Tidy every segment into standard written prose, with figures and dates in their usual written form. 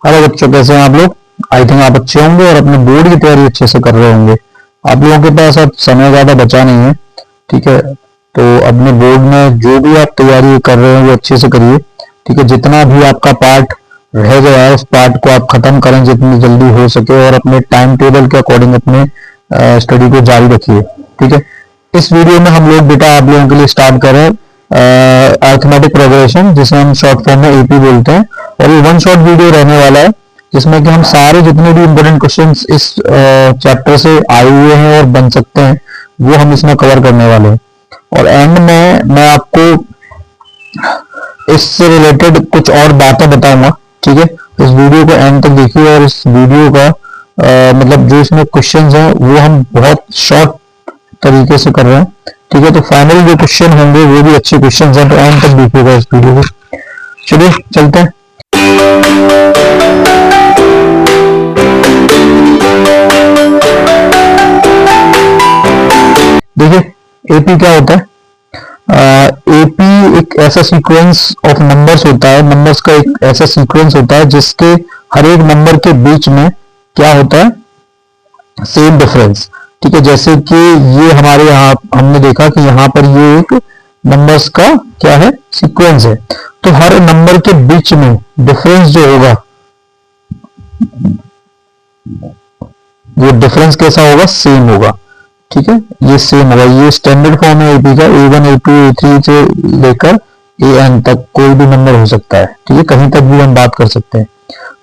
Hello बच्चों, कैसे हैं आप लोग। आई थिंक आप अच्छे होंगे और अपने बोर्ड की तैयारी अच्छे से कर रहे होंगे। आप लोगों के पास अब समय ज़्यादा बचा नहीं है, ठीक है। तो अपने बोर्ड में जो भी आप तैयारी कर रहे हैं वो अच्छे से करिए, ठीक है। जितना भी आपका पार्ट रह गया है उस पार्ट को आप खत्म करें जितनी जल्दी हो सके और अपने टाइम टेबल के अकॉर्डिंग अपने स्टडी को जारी रखिए, ठीक है। इस वीडियो में हम लोग बेटा आप लोगों के लिए स्टार्ट कर रहे हैं अरिथमेटिक प्रोग्रेशन, जिसे हम शॉर्ट फॉर्म में एपी बोलते हैं। और ये वन शॉट वीडियो रहने वाला है जिसमें कि हम सारे जितने भी इंपॉर्टेंट क्वेश्चंस इस चैप्टर से आए हुए हैं और बन सकते हैं वो हम इसमें कवर करने वाले हैं। और एंड में मैं आपको इससे रिलेटेड कुछ और बातें बताऊंगा, ठीक है। इस वीडियो को एंड तक देखिए और इस वीडियो का मतलब जो इसमें क्वेश्चंस हैं वो हम बहुत शॉर्ट तरीके से कर रहे हैं, ठीक है। तो फाइनल जो क्वेश्चन होंगे वो भी अच्छे क्वेश्चन हैं, तो एंड तक देखिएगा इस वीडियो को। चलिए चलते हैं। देखिए एपी क्या होता है। एपी एक ऐसा सीक्वेंस ऑफ नंबर्स होता है, नंबर्स का एक ऐसा सीक्वेंस होता है जिसके हर एक नंबर के बीच में क्या होता है, सेम डिफरेंस, ठीक है। जैसे कि ये हमारे यहाँ हमने देखा कि यहाँ पर ये एक नंबर्स का क्या है, सीक्वेंस है। तो हर नंबर के बीच में डिफरेंस जो होगा वो डिफरेंस कैसा होगा, सेम होगा, ठीक है। ये सेम होगा। ये स्टैंडर्ड फॉर्म है एपी का, A1 A2 A3 से लेकर AN तक कोई भी नंबर हो सकता है, ठीक है। कहीं तक भी हम बात कर सकते हैं।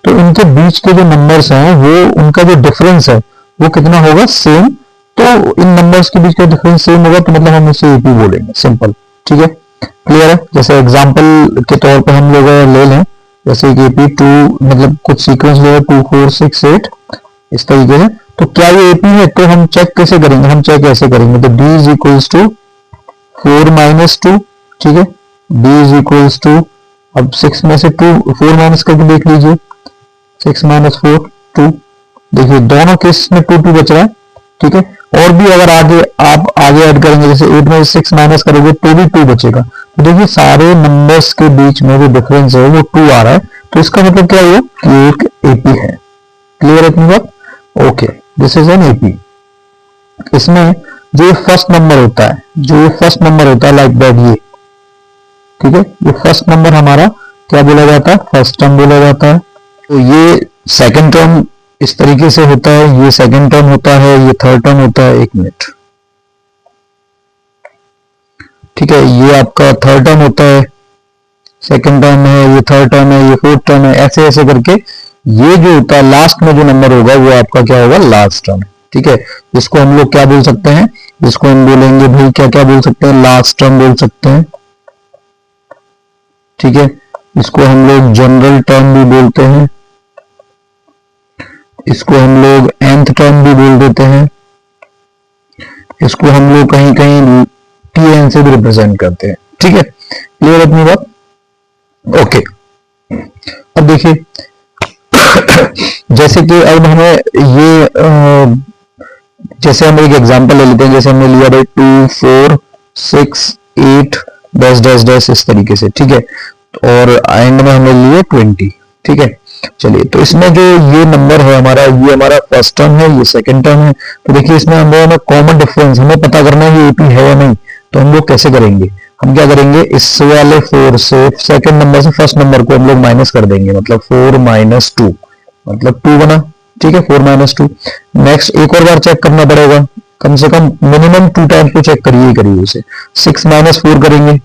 तो इनके बीच के जो नंबर्स हैं वो उनका जो डिफरेंस है वो कितना होगा, सेम। तो इन नंबर्स के बीच का डिफरेंस सेम होगा तो मतलब हम इसे एपी बोलेंगे, सिंपल, ठीक है। क्लियर है। जैसे एग्जांपल के तौर पे हम लोग ले लें, जैसे कि एपी 2 मतलब कुछ सीक्वेंस ले 2 4 6 8 इस तरीके से। तो क्या ये एपी है, तो हम चेक कैसे करेंगे, हम चेक ऐसे करेंगे। तो d is equals to 4 minus 2, ठीक है। d इज इक्वल्स टू, अब 6 में से 2 4 माइनस करके देख लीजिए, 6 माइनस 4 2। देखिए दोनों केस में 2 2 बच रहा है, ठीक है। और भी अगर आगे आप आगे ऐड करेंगे, जैसे 8 में 6 माइनस करोगे तो भी 2 बचेगा। तो देखिए सारे नंबर्स के बीच में जो डिफरेंस है वो 2 आ रहा है, तो इसका मतलब क्या हुआ कि एक एपी है। क्लियर है इतनी बात। Okay, this is an AP. इसमें जो फर्स्ट नंबर होता है, जो फर्स्ट नंबर होता है लाइक दैट, ये ठीक है, ये फर्स्ट नंबर हमारा क्या बोला जाता है, फर्स्ट टर्म बोला जाता है। तो ये सेकंड टर्म इस तरीके से होता है, ये सेकंड टर्म होता है, ये थर्ड टर्म होता है। 1 मिनट, ठीक है। ये आपका थर्ड टर्म होता है, सेकंड टर्म है, ये थर्ड टर्म है, ये फोर्थ टर्म है, ऐसे ऐसे करके ये जो होता है लास्ट में जो नंबर होगा वो आपका क्या होगा, लास्ट टर्म, ठीक है। जिसको हम लोग क्या बोल सकते हैं, जिसको हम बोलेंगे भाई क्या क्या बोल सकते हैं, लास्ट टर्म बोल सकते हैं, ठीक है। इसको हम लोग जनरल टर्म भी बोलते हैं, इसको हम लोग nth टर्म भी बोल देते हैं, इसको हम लोग कहीं कहीं tn से भी रिप्रेजेंट करते हैं, ठीक है। क्लियर अपनी बात। ओके, अब देखिए जैसे कि अब हमें ये जैसे हम एक एग्जांपल ले लेते हैं, जैसे हमने लिया भाई 2 4 6 8 डैश डैश डैश इस तरीके से, ठीक है। और एंड में हमने लिए 20, ठीक है। चलिए, तो इसमें जो ये नंबर है हमारा, ये हमारा फर्स्ट टर्म है, ये सेकंड टर्म है। तो देखिए इसमें हम लोगों ने कॉमन डिफरेंस हमें पता करना है ये एपी है या नहीं। तो हम लोग कैसे करेंगे, हम क्या करेंगे, इस वाले 4 से सेकंड नंबर से फर्स्ट नंबर को हम लोग माइनस कर देंगे, मतलब 4 माइनस 2 मतलब 2 बना, ठीक है। 4 माइनस 2। नेक्स्ट एक और बार चेक करना पड़ेगा, कम से कम मिनिमम 2 टाइम्स तो चेक करिए उसे। 6 माइनस 4 करेंगे,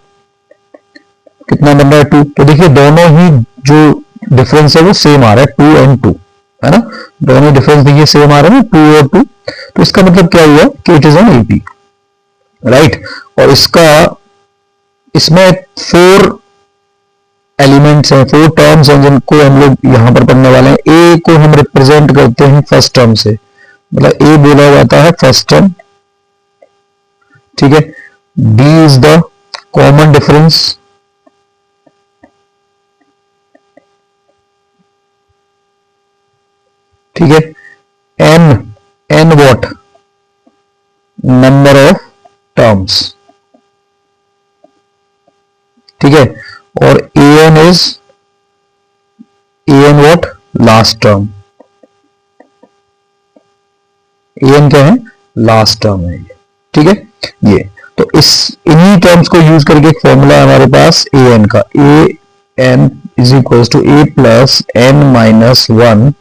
कितना बन रहा है, 2। तो देखिए दोनों ही जो डिफरेंस है वो सेम आ रहा है, 2 and 2, है ना। दोनों डिफरेंस देखिए सेम आ रहे हैं, 2 और 2। तो इसका मतलब क्या हुआ कि it is an AP, right. और इसका इसमें 4 एलिमेंट्स हैं, 4 टर्म्स हैं जिनको हम लोग यहां पर पढ़ने वाले हैं। ए को हम रिप्रेजेंट करते हैं फर्स्ट टर्म से, मतलब ए बोला जाता है फर्स्ट टर्म, ठीक है। D is the common difference, ठीक है। N what, number of terms, ठीक है। और n is, n what, last term, an क्या है, लास्ट टर्म है ये, ठीक है। ये तो इस इन्हीं टर्म्स को यूज करके एक फॉर्मूला है हमारे पास an का, an is equal to a plus n minus 1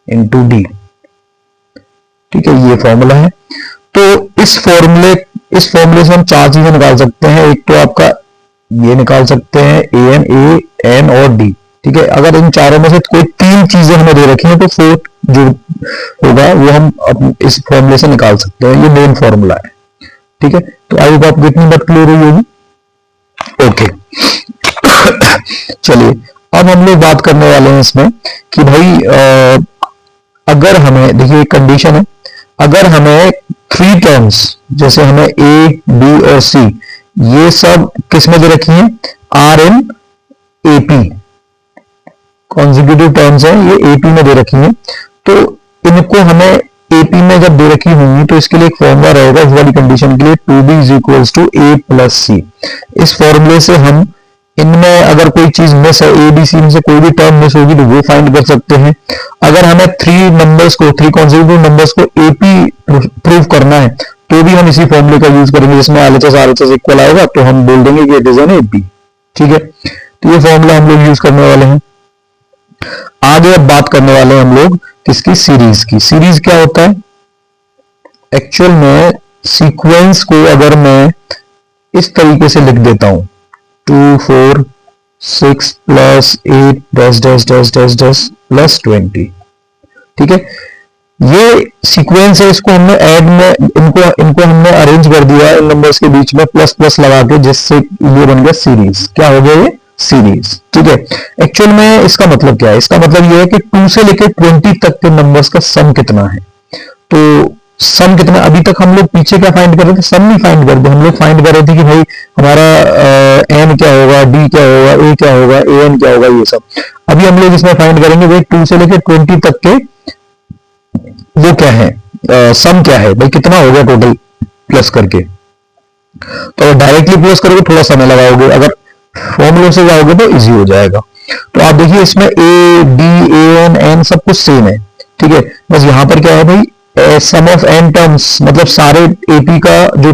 into D, ठीक है, ये फॉर्मूला है। तो इस फॉर्मूले से हम चार चीजें निकाल सकते हैं। एक तो आपका ये निकाल सकते हैं an और d, ठीक है। अगर इन चारों में से कोई तीन चीजें हमें दे रखी हैं तो फोर्थ जो होगा वो हम इस फॉर्मूले से निकाल सकते हैं। ये मेन फॉर्मूला है, ठीक है। तो आई होप आपको इतनी बात क्लियर हुई होगी, ओके। चलिए अब हम लोग बात करने वाले हैं इसमें कि भाई अगर हमें, देखिए एक कंडीशन है, अगर हमें थ्री टर्म्स जैसे हमें ए बी और सी ये सब किस में दे रखी हैं, are in AP, consecutive terms हैं, ये एपी में दे रखी हैं। तो इनको हमें एपी में जब दे रखी होंगी तो इसके लिए एक फॉर्मूला रहेगा इस वाली कंडीशन के लिए, 2b is equals to A plus C. इस फॉर्मूले से हम इनमें अगर कोई चीज मिस है, ए बी सी में से कोई भी टर्म मिस होगी तो वो फाइंड कर सकते हैं। अगर हमें थ्री कॉन्जिक्यूटिव नंबर्स को एपी प्रूव करना है तो भी हम इसी फॉर्मूले का यूज करेंगे, जिसमें एलएचएस आरएचएस इक्वल आएगा तो हम बोल देंगे कि इट इज एन एपी, ठीक है। तो ये फॉर्मूला हम लोग यूज करने वाले हैं। आगे अब बात करने वाले हैं हम लोग किसकी, सीरीज की। सीरीज क्या होता है, एक्चुअल में सीक्वेंस को अगर मैं इस तरीके से लिख देता हूं 2 4 6 plus 8 dash dash dash dash dash plus 20, ठीक है, ये सीक्वेंस है। इसको हमने ऐड में इनको हमने अरेंज कर दिया इन नंबर्स के बीच में प्लस प्लस लगा के, जिससे ये बन गया सीरीज। क्या हो गया ये, सीरीज, ठीक है। एक्चुअल में इसका मतलब क्या है, इसका मतलब ये है कि 2 से लेकर 20 तक के नंबर्स का सम कितना है। तो सम कितना, अभी तक हम लोग पीछे क्या फाइंड कर रहे थे, सम नहीं फाइंड कर रहे, हम लोग फाइंड कर रहे थे कि भाई हमारा n क्या होगा, d क्या होगा, a क्या होगा, an क्या होगा, ये सब। अभी हम लोग इसमें फाइंड करेंगे भाई 2 से लेकर 20 तक के वो क्या है, सम क्या है, भाई कितना हो गया टोटल प्लस करके। तो डायरेक्टली प्लस करोगे थोड़ा समय लगाओगे, अगर फॉर्मूले से जाओगे तो इजी हो जाएगा। तो आप देखिए इसमें a d A n n सब कुछ सेम है, ठीक है। बस यहां पर क्या है भाई, सम ऑफ एन टर्म्स, मतलब सारे एपी का जो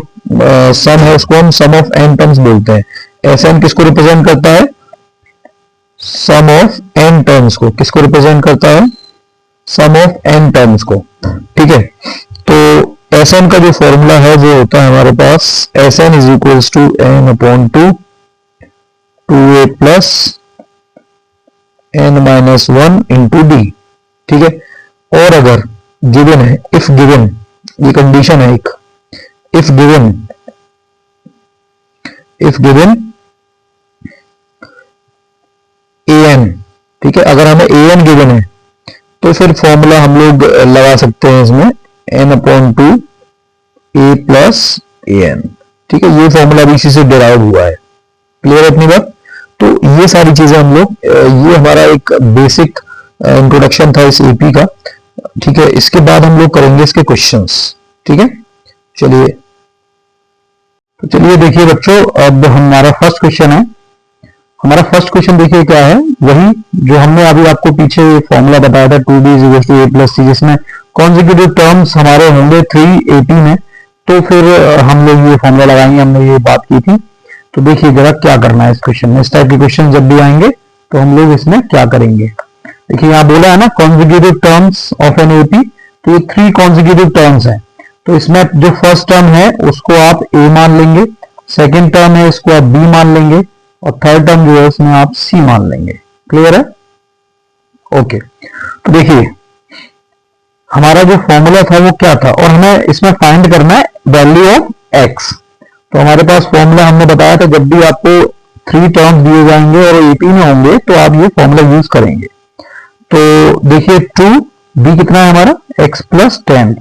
सम है उसको हम सम ऑफ एन टर्म्स बोलते हैं। एस एन किसको रिप्रेजेंट करता है, सम ऑफ एन टर्म्स को। किसको रिप्रेजेंट करता है, सम ऑफ एन टर्म्स को, ठीक है। तो एस एन का जो फॉर्मूला है वो होता है हमारे पास S N is equals to N upon 2 a plus n minus 1 into D, ठीक है। और अगर गिवन है, इफ गिवन, ये कंडीशन है एक, इफ गिवन an, ठीक है, अगर हमें an गिवन है तो फिर फॉर्मूला हम लोग लगा सकते हैं इसमें n upon 2 a plus an, ठीक है। ये फॉर्मूला भी इसी से डिराइव हुआ है, क्लियर है अपनी बात। तो ये सारी चीजें हम लोग, ये हमारा एक बेसिक इंट्रोडक्शन था इस एपी का, ठीक है। इसके बाद हम लोग करेंगे इसके क्वेश्चंस, ठीक है। चलिए, तो चलिए देखिए बच्चों, अब हमारा फर्स्ट क्वेश्चन है। हमारा फर्स्ट क्वेश्चन देखिए क्या है, वही जो हमने अभी आपको पीछे फॉर्मूला बताया था 2b is equal to a plus C, जिसमें कॉन्जिक्यूटिव टर्म्स हमारे होंगे 3 AP में, तो फिर हम लोग ये फॉर्मूला लगाएंगे, हमने ये बात की थी। तो देखिए जरा क्या करना है इस क्वेश्चन में, इस टाइप के क्वेश्चन जब भी आएंगे तो हम लोग इसमें क्या करेंगे। देखिए यहाँ बोला है ना consecutive terms of an AP, तो ये 3 कॉन्जिक्यूटिव टर्म्स हैं। तो इसमें जो फर्स्ट टर्म है उसको आप a मान लेंगे, सेकेंड टर्म है इसको आप b मान लेंगे, और थर्ड टर्म जो है उसमें आप c मान लेंगे। क्लियर है, ओके। तो देखिए हमारा जो फॉर्मूला था वो क्या था, और हमें इसमें फाइंड करना है वैल्यू ऑफ x। तो हमारे पास फॉर्मूला हमने बताया था, जब भी आपको 3 टर्म्स दिए जाएंगे और एपी में होंगे तो आप ये फॉर्मूला यूज करेंगे। तो देखिए 2b कितना है हमारा, x प्लस 10,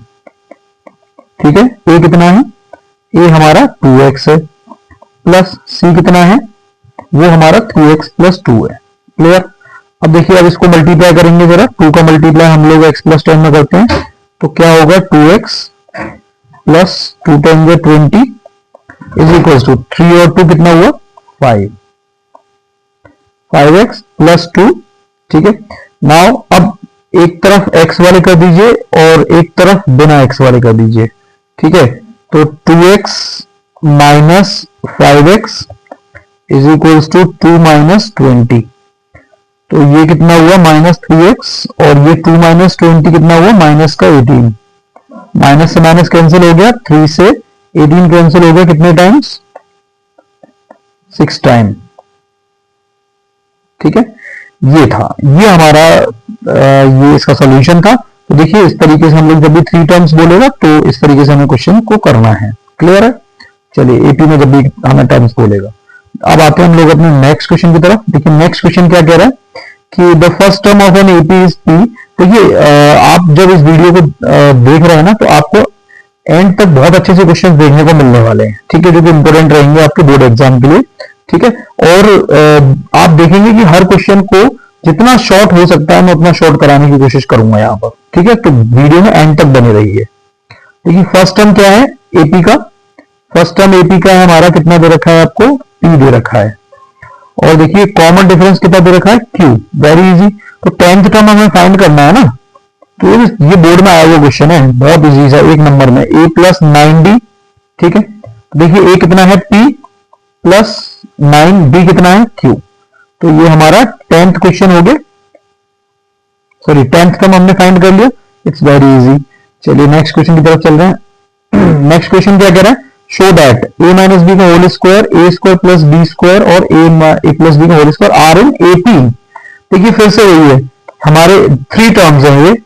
ठीक है। a कितना है, a हमारा 2x है, प्लस c कितना है, वो हमारा 3x प्लस 2 है। क्लियर। अब देखिए अब इसको मल्टीप्लाई करेंगे जरा, 2 का मल्टीप्लाई हम लोग x प्लस 10 में करते हैं, तो क्या होगा 2x plus 2 10 20 is equal to 3 और 2 कितना हुआ 5, 5x प्लस 2, ठीक है। नाउ अब एक तरफ x वाले कर दीजिए और एक तरफ बिना x वाले कर दीजिए, ठीक है। तो 2x minus 5x is equals to 2 minus 20। तो ये कितना हुआ माइनस 3x और ये 2 माइनस 20 कितना हुआ माइनस का 18। माइनस से माइनस कैंसिल हो गया, 3 से 18 कैंसिल हो गया कितने टाइम्स 6 टाइम, ठीक है। ये था, ये हमारा ये इसका सॉल्यूशन था। तो देखिए इस तरीके से हम लोग जब भी 3 टर्म्स बोलेगा तो इस तरीके से हमें क्वेश्चन को करना है। क्लियर है? चलिए एपी में जब भी हमें टर्म्स बोलेगा। अब आते हैं हम लोग अपने नेक्स्ट क्वेश्चन की तरफ। देखिए नेक्स्ट क्वेश्चन क्या कह रहा है कि the first term of an AP is P. देखिए आप जब इस वीडियो को देख रहे हैं ना तो आपको एंड तक बहुत अच्छे से क्वेश्चन देखने को मिलने वाले हैं, ठीक है, जो कि इंपोर्टेंट रहेंगे आपके बोर्ड एग्जाम के लिए, ठीक है। और आप देखेंगे कि हर क्वेश्चन को जितना शॉर्ट हो सकता है मैं उतना शॉर्ट कराने की कोशिश करूंगा यहाँ पर, ठीक है। तो वीडियो में एंड तक बने रहिए। देखिए फर्स्ट टर्म क्या है एपी का, फर्स्ट टर्म एपी का है हमारा, कितना दे रखा है आपको पी दे रखा है। और देखिए कॉमन डिफरेंस कितना दे रखा है क्यू, वेरी इजी। तो 10th टर्म हमें फाइंड करना है ना, तो ये बोर्ड में आया हुआ क्वेश्चन है, बहुत इजी है, एक नंबर में a प्लस 9d, ठीक है। देखिए a कितना है p प्लस 9d कितना है q। तो ये हमारा 10th क्वेश्चन हो गया, सॉरी 10th टर्म हमने फाइंड कर लिया, इट्स वेरी इजी। चलिए नेक्स्ट क्वेश्चन की तरफ चल रहे हैं। नेक्स्ट क्वेश्चन क्या कह रहा है, show that a minus B का whole square a square plus b square और a प्लस b का whole square are in AP। देखिए फिर से वही है, हमारे 3 टर्म्स हैं ये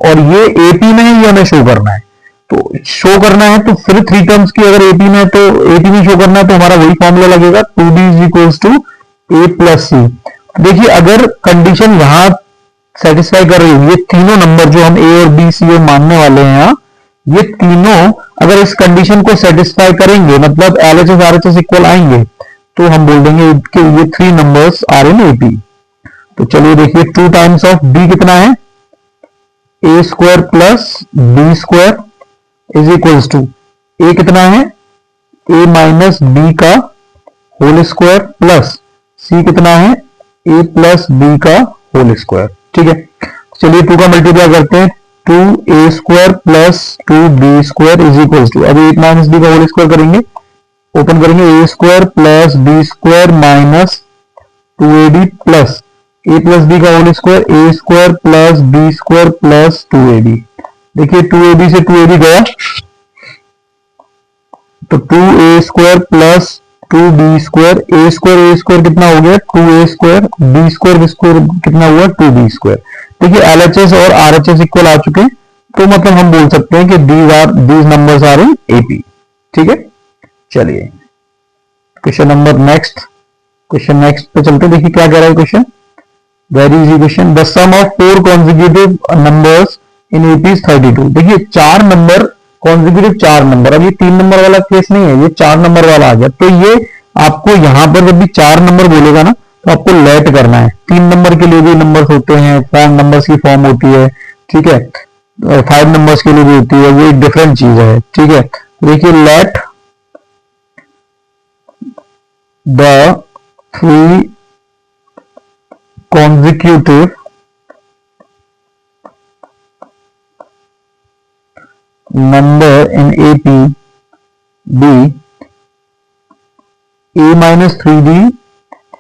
और ये एपी में है, ये हमें शो करना है। तो शो करना है तो फिर 3 टर्म्स की अगर एपी में तो एपी में शो करना है तो हमारा वही फॉर्मूला लगेगा 2b is equals to a plus C. देखिए अगर कंडीशन यहां सेटिस्फाई कर रही है, ये तीनों नंबर जो हम a और b c और मानने वाले हैं यहाँ, ये तीनों अगर इस कंडीशन को सेटिस्फाई करेंगे मतलब LHS RHS इक्वल आएंगे तो हम बोल देंगे कि ये 3 नंबर्स आर इन एपी। तो चलिए देखिए 2 टाइम्स ऑफ b कितना है a square plus b square is equals to a कितना है a माइनस बी का होल स्क्वायर प्लस c कितना है a प्लस बी का होल स्क्वायर, ठीक है। चलिए 2 का मल्टीप्लाई करते हैं, 2a square plus 2b square is equals to, अभी 8 माइनस b का होल स्क्वायर करेंगे, ओपन करेंगे a square plus b square minus 2ab plus a plus b का whole square a square plus b square plus 2ab। देखिए 2ab से 2ab गया तो 2a square plus 2b square, a square कितना हो गया 2a स्क्वायर, b स्क्वायर कितना हुआ 2b स्क्वायर। देखिए LHS और RHS इक्वल आ चुके हैं तो मतलब हम बोल सकते हैं कि these numbers are in AP, ठीक है। चलिए क्वेश्चन नंबर नेक्स्ट पे चलते हैं। देखिए क्या कह रहा है question, very easy question, the sum of 4 consecutive numbers in AP is 32। देखिए 4 नंबर कॉन्जिक्यूटिव 4 नंबर, अब ये 3 नंबर वाला केस नहीं है, ये 4 नंबर वाला आ गया। तो ये आपको यहां पर जब भी 4 नंबर बोलेगा ना तो आपको लेट करना है। 3 नंबर के लिए भी नंबर्स होते हैं, फॉर्म नंबर्स की फॉर्म होती है, ठीक है, 5 नंबर्स के लिए भी होती है, वो एक डिफरेंट चीज है, ठीक है। देखिए let the 3 consecutive number in AP be a minus 3d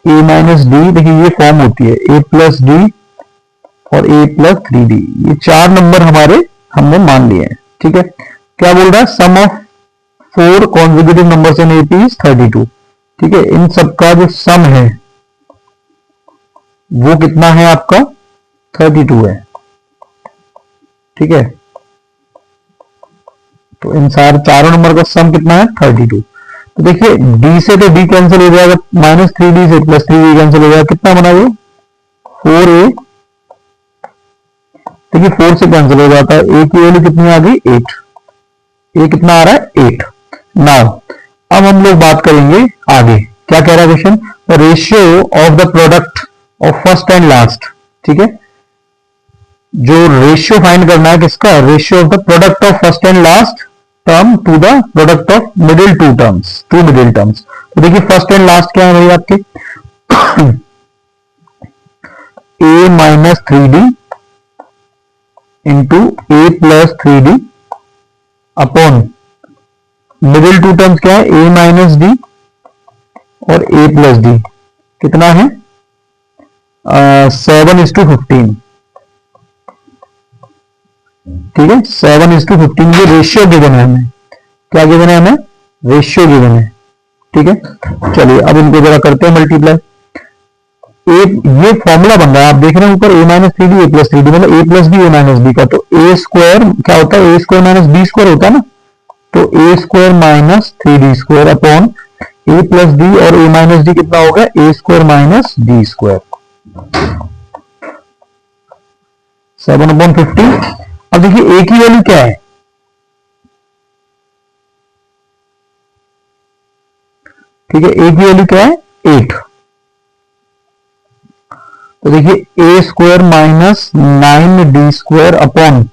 a minus d। देखिए ये फॉर्म होती है a प्लस डी और a प्लस 3d, ये 4 नंबर हमारे हमने मान लिए हैं, ठीक है। क्या बोल रहा है, sum of 4 consecutive numbers in AP is 32, ठीक है। इन सबका जो सम है वो कितना है आपका 32 है, ठीक है। तो इन सारे चारों नंबर का सम कितना है 32। तो देखिए d से तो d कैंसिल हो जाएगा, माइनस 3d से प्लस 3d कैंसिल हो जाएगा, कितना बना ये 4a। देखिए 4 से कैंसिल हो जाता है, a की वैल्यू कितनी आ गई 8, a कितना आ रहा है 8। नाउ अब हम लोग बात करेंगे आगे, क्या कह रहा है question, ratio of the product of first and last, ठीक है। जो रेशियो फाइंड करना है किसका, ratio of the product of first and last term to the product of middle to middle terms. तो देखिए फर्स्ट एंड लास्ट क्या है भाई आपके A minus 3d into A plus 3d upon middle two terms क्या है, ए minus D और ए plus D, कितना है 7:15, ठीक है 7:15, ये रेशियो गिवन है हमें, क्या गिवन है हमें, रेशियो गिवन है, ठीक है। चलिए अब इनको जरा करते हैं मल्टीप्लाई। ये फॉर्मूला बन रहा है, आप देख रहे हैं ऊपर ए माइनस 3d ए प्लस 3d, मतलब A plus B A minus B का, तो ए स्क्वायर क्या होता है, A square minus B square होता है ना, तो A square minus 3d square upon A plus D, और ए माइनस डी कितना होगा, A square minus D square, 7/15। अब देखिए ए की वैल्यू क्या है, ठीक है ए की वैल्यू क्या है 8, तो देखिए A square minus 9d square upon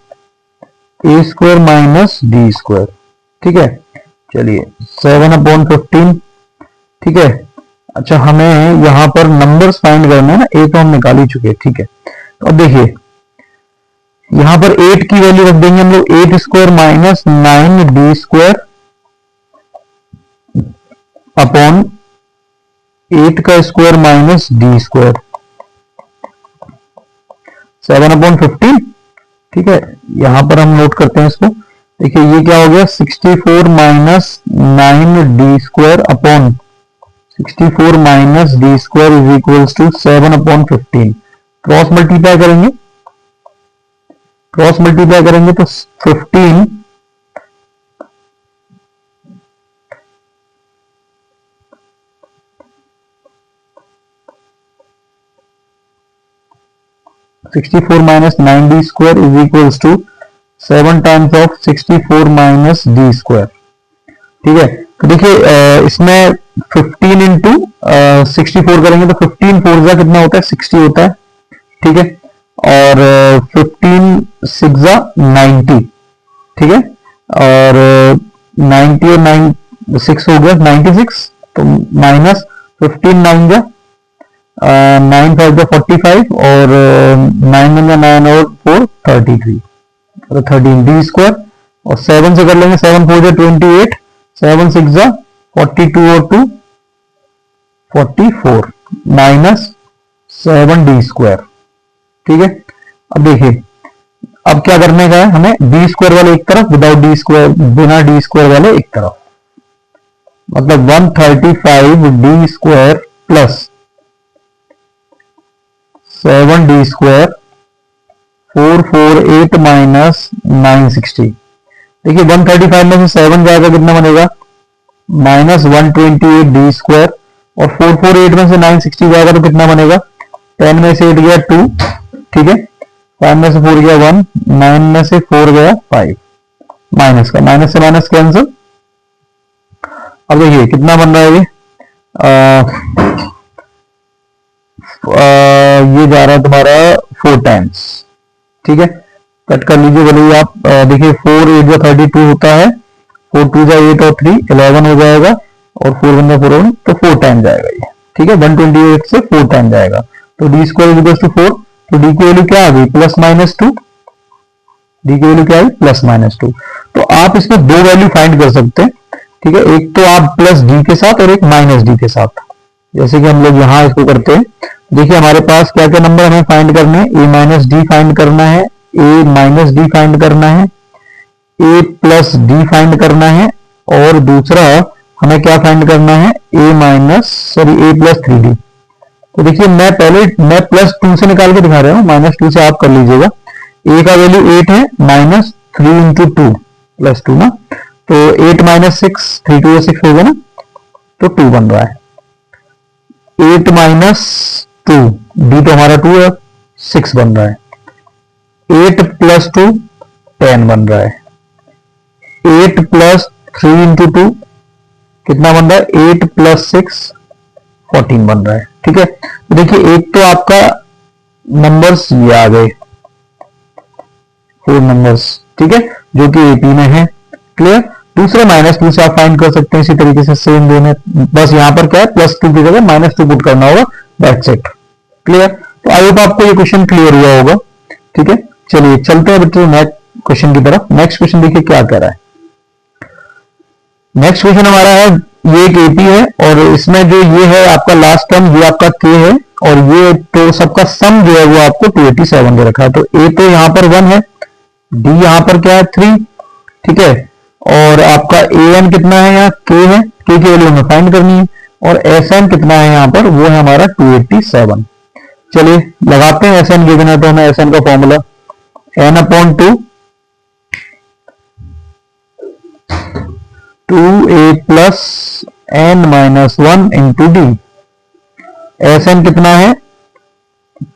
A square minus D square, ठीक है। चलिए 7/15, ठीक है। अच्छा हमें यहां पर नंबर्स फाइंड करना है ना, ए तो हम निकाल ही चुके हैं, ठीक है। तो अब देखिए यहां पर 8 की वैल्यू रख देंगे हम लोग, 8 square minus 9d square upon 8 का स्क्वायर माइनस डी स्क्वायर, 7/15, ठीक है। यहां पर हम नोट करते हैं इसको, देखिए ये क्या हो गया 64 minus 9d square upon 64 minus D square is equals to 7/15। Cross multiply करेंगे, क्रॉस मल्टीप्लाई करेंगे तो 15 64 minus 9d square is equals to 7 times of 64 minus D square, ठीक है। तो देखिए इसमें 15 इंटू 64 करेंगे तो 15 4 जा कितना होता है 60 होता है, ठीक है। और 15 6 जा 90, ठीक है। और 90 और 9 6 हो गया 96, तो माइनस 15 9 जा 9 5 जा 45 और 9 1 जा 9 और 4 33, तो 13 डी स्क्वायर, और 7 से कर लेंगे 7 4 जा 28, 7 6 जा 42 और 2 44 माइनस 7 डी स्क्वायर, ठीक है। अब देखिए अब क्या करने का है हमें, डी स्क्वायर वाले एक तरफ, विदाउट डी स्क्वायर बिना डी स्क्वायर वाले एक तरफ, मतलब 135 D square plus 7 D square 448 minus 960। देखिए 135 में से 7 जाएगा कितना बनेगा माइनस 128 डी स्क्वायर, और 448 में से 960 जाएगा तो कितना बनेगा, 10 में से 8 गया 2, ठीक है, 5 में से 4 गया 1, 9 में से 4 गया 5, माइनस का माइनस से माइनस कैंसिल। अब देखिए कितना बन रहा है ये जा रहा है तुम्हारा 4 टाइम्स, ठीक है। कट कर लीजिए भले आप, देखिए 4 8 जा 32 होता है, 4 2 जा 8 और 3 11 हो जाएगा, और 4 1 जा 4 1, तो 4 टाइम जाएगा ये, ठीक है। 128 से 4 टाइम जाएगा, तो d square is equal to 4, तो डी की वैल्यू क्या आ गई प्लस माइनस 2, डी की वैल्यू क्या है प्लस माइनस 2। तो आप इसमें दो वैल्यू फाइंड कर सकते हैं, ठीक है, एक तो आप प्लस डी के साथ और एक माइनस डी के साथ, जैसे कि हम लोग यहां इसको करते हैं। देखिए हमारे पास क्या क्या नंबर हमें फाइंड करना है, ए माइनस डी फाइंड करना है, ए माइनस डी फाइंड करना है, ए प्लस डी फाइंड करना है, और दूसरा हमें क्या फाइंड करना है ए प्लस 3d। तो देखिए मैं प्लस 2 से निकाल के दिखा रहा हूं, माइनस 2 से आप कर लीजिएगा। ए का वैल्यू 8 है, माइनस 3 इंटू 2 प्लस 2 ना, तो 8 माइनस 6 3 2 6 होगा ना, तो 2 बन रहा है। 8 माइनस 2 डी तो हमारा 2 है, 6 बन रहा है। 8 प्लस 2 10 बन रहा है। 8 प्लस 3 इंटू 2 कितना बन रहा है 8 प्लस 6 14 बन रहा है, ठीक है। तो देखिए एक तो आपका नंबर्स ये आ गए 4 नंबर्स, ठीक है, जो कि एपी में है, क्लियर। दूसरे माइनस 2 से आप फाइंड कर सकते हैं इसी तरीके से, सेम वे में, बस यहां पर क्या है प्लस 2 की जगह माइनस 2 पुट करना होगा, दैट्स इट, क्लियर। तो आई होप आपको ये क्वेश्चन क्लियर हुआ होगा। ठीक है, चलिए चलते हैं बच्चों नेक्स्ट क्वेश्चन की तरफ। नेक्स्ट क्वेश्चन देखिए क्या कह रहा है। नेक्स्ट क्वेश्चन हमारा है, ये एक एपी है और इसमें जो ये है आपका लास्ट टर्म, ये आपका के है और ये तो सबका सम जो है वो आपको 287 दे रखा है। तो ए तो यहां पर 1 है, डी यहां पर क्या है 3, ठीक है, और आपका ए एन कितना है, यहाँ के है, के की वैल्यू हमें फाइंड करनी है, और एस एन कितना है यहाँ पर, वो है हमारा 287। चलिए लगाते हैं, एस एन गिवन है तो हमें एस एन का formula n upon 2 a plus N minus 1 into d. S n कितना है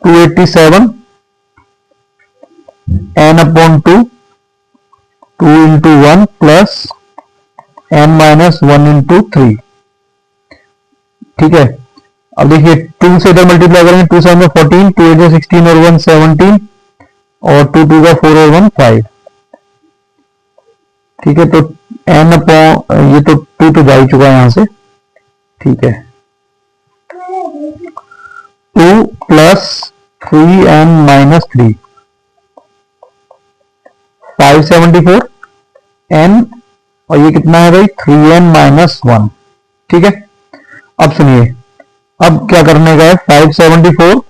287, n upon 2 into 1 plus N minus 1 into 3। ठीक है, अब देखिए 2 से इधर मल्टीप्लाई करेंगे, 2 7 में 14, 2 8 16 और 1 17 और 2 2 का 4 और 1 5। ठीक है, तो एन अपॉन ये तो 2 तो जा ही चुका है यहां से। ठीक है, 2 प्लस 3n माइनस 3 574 n, और ये कितना है भाई 3n माइनस 1। ठीक है, अब सुनिए, अब क्या करने का है, 574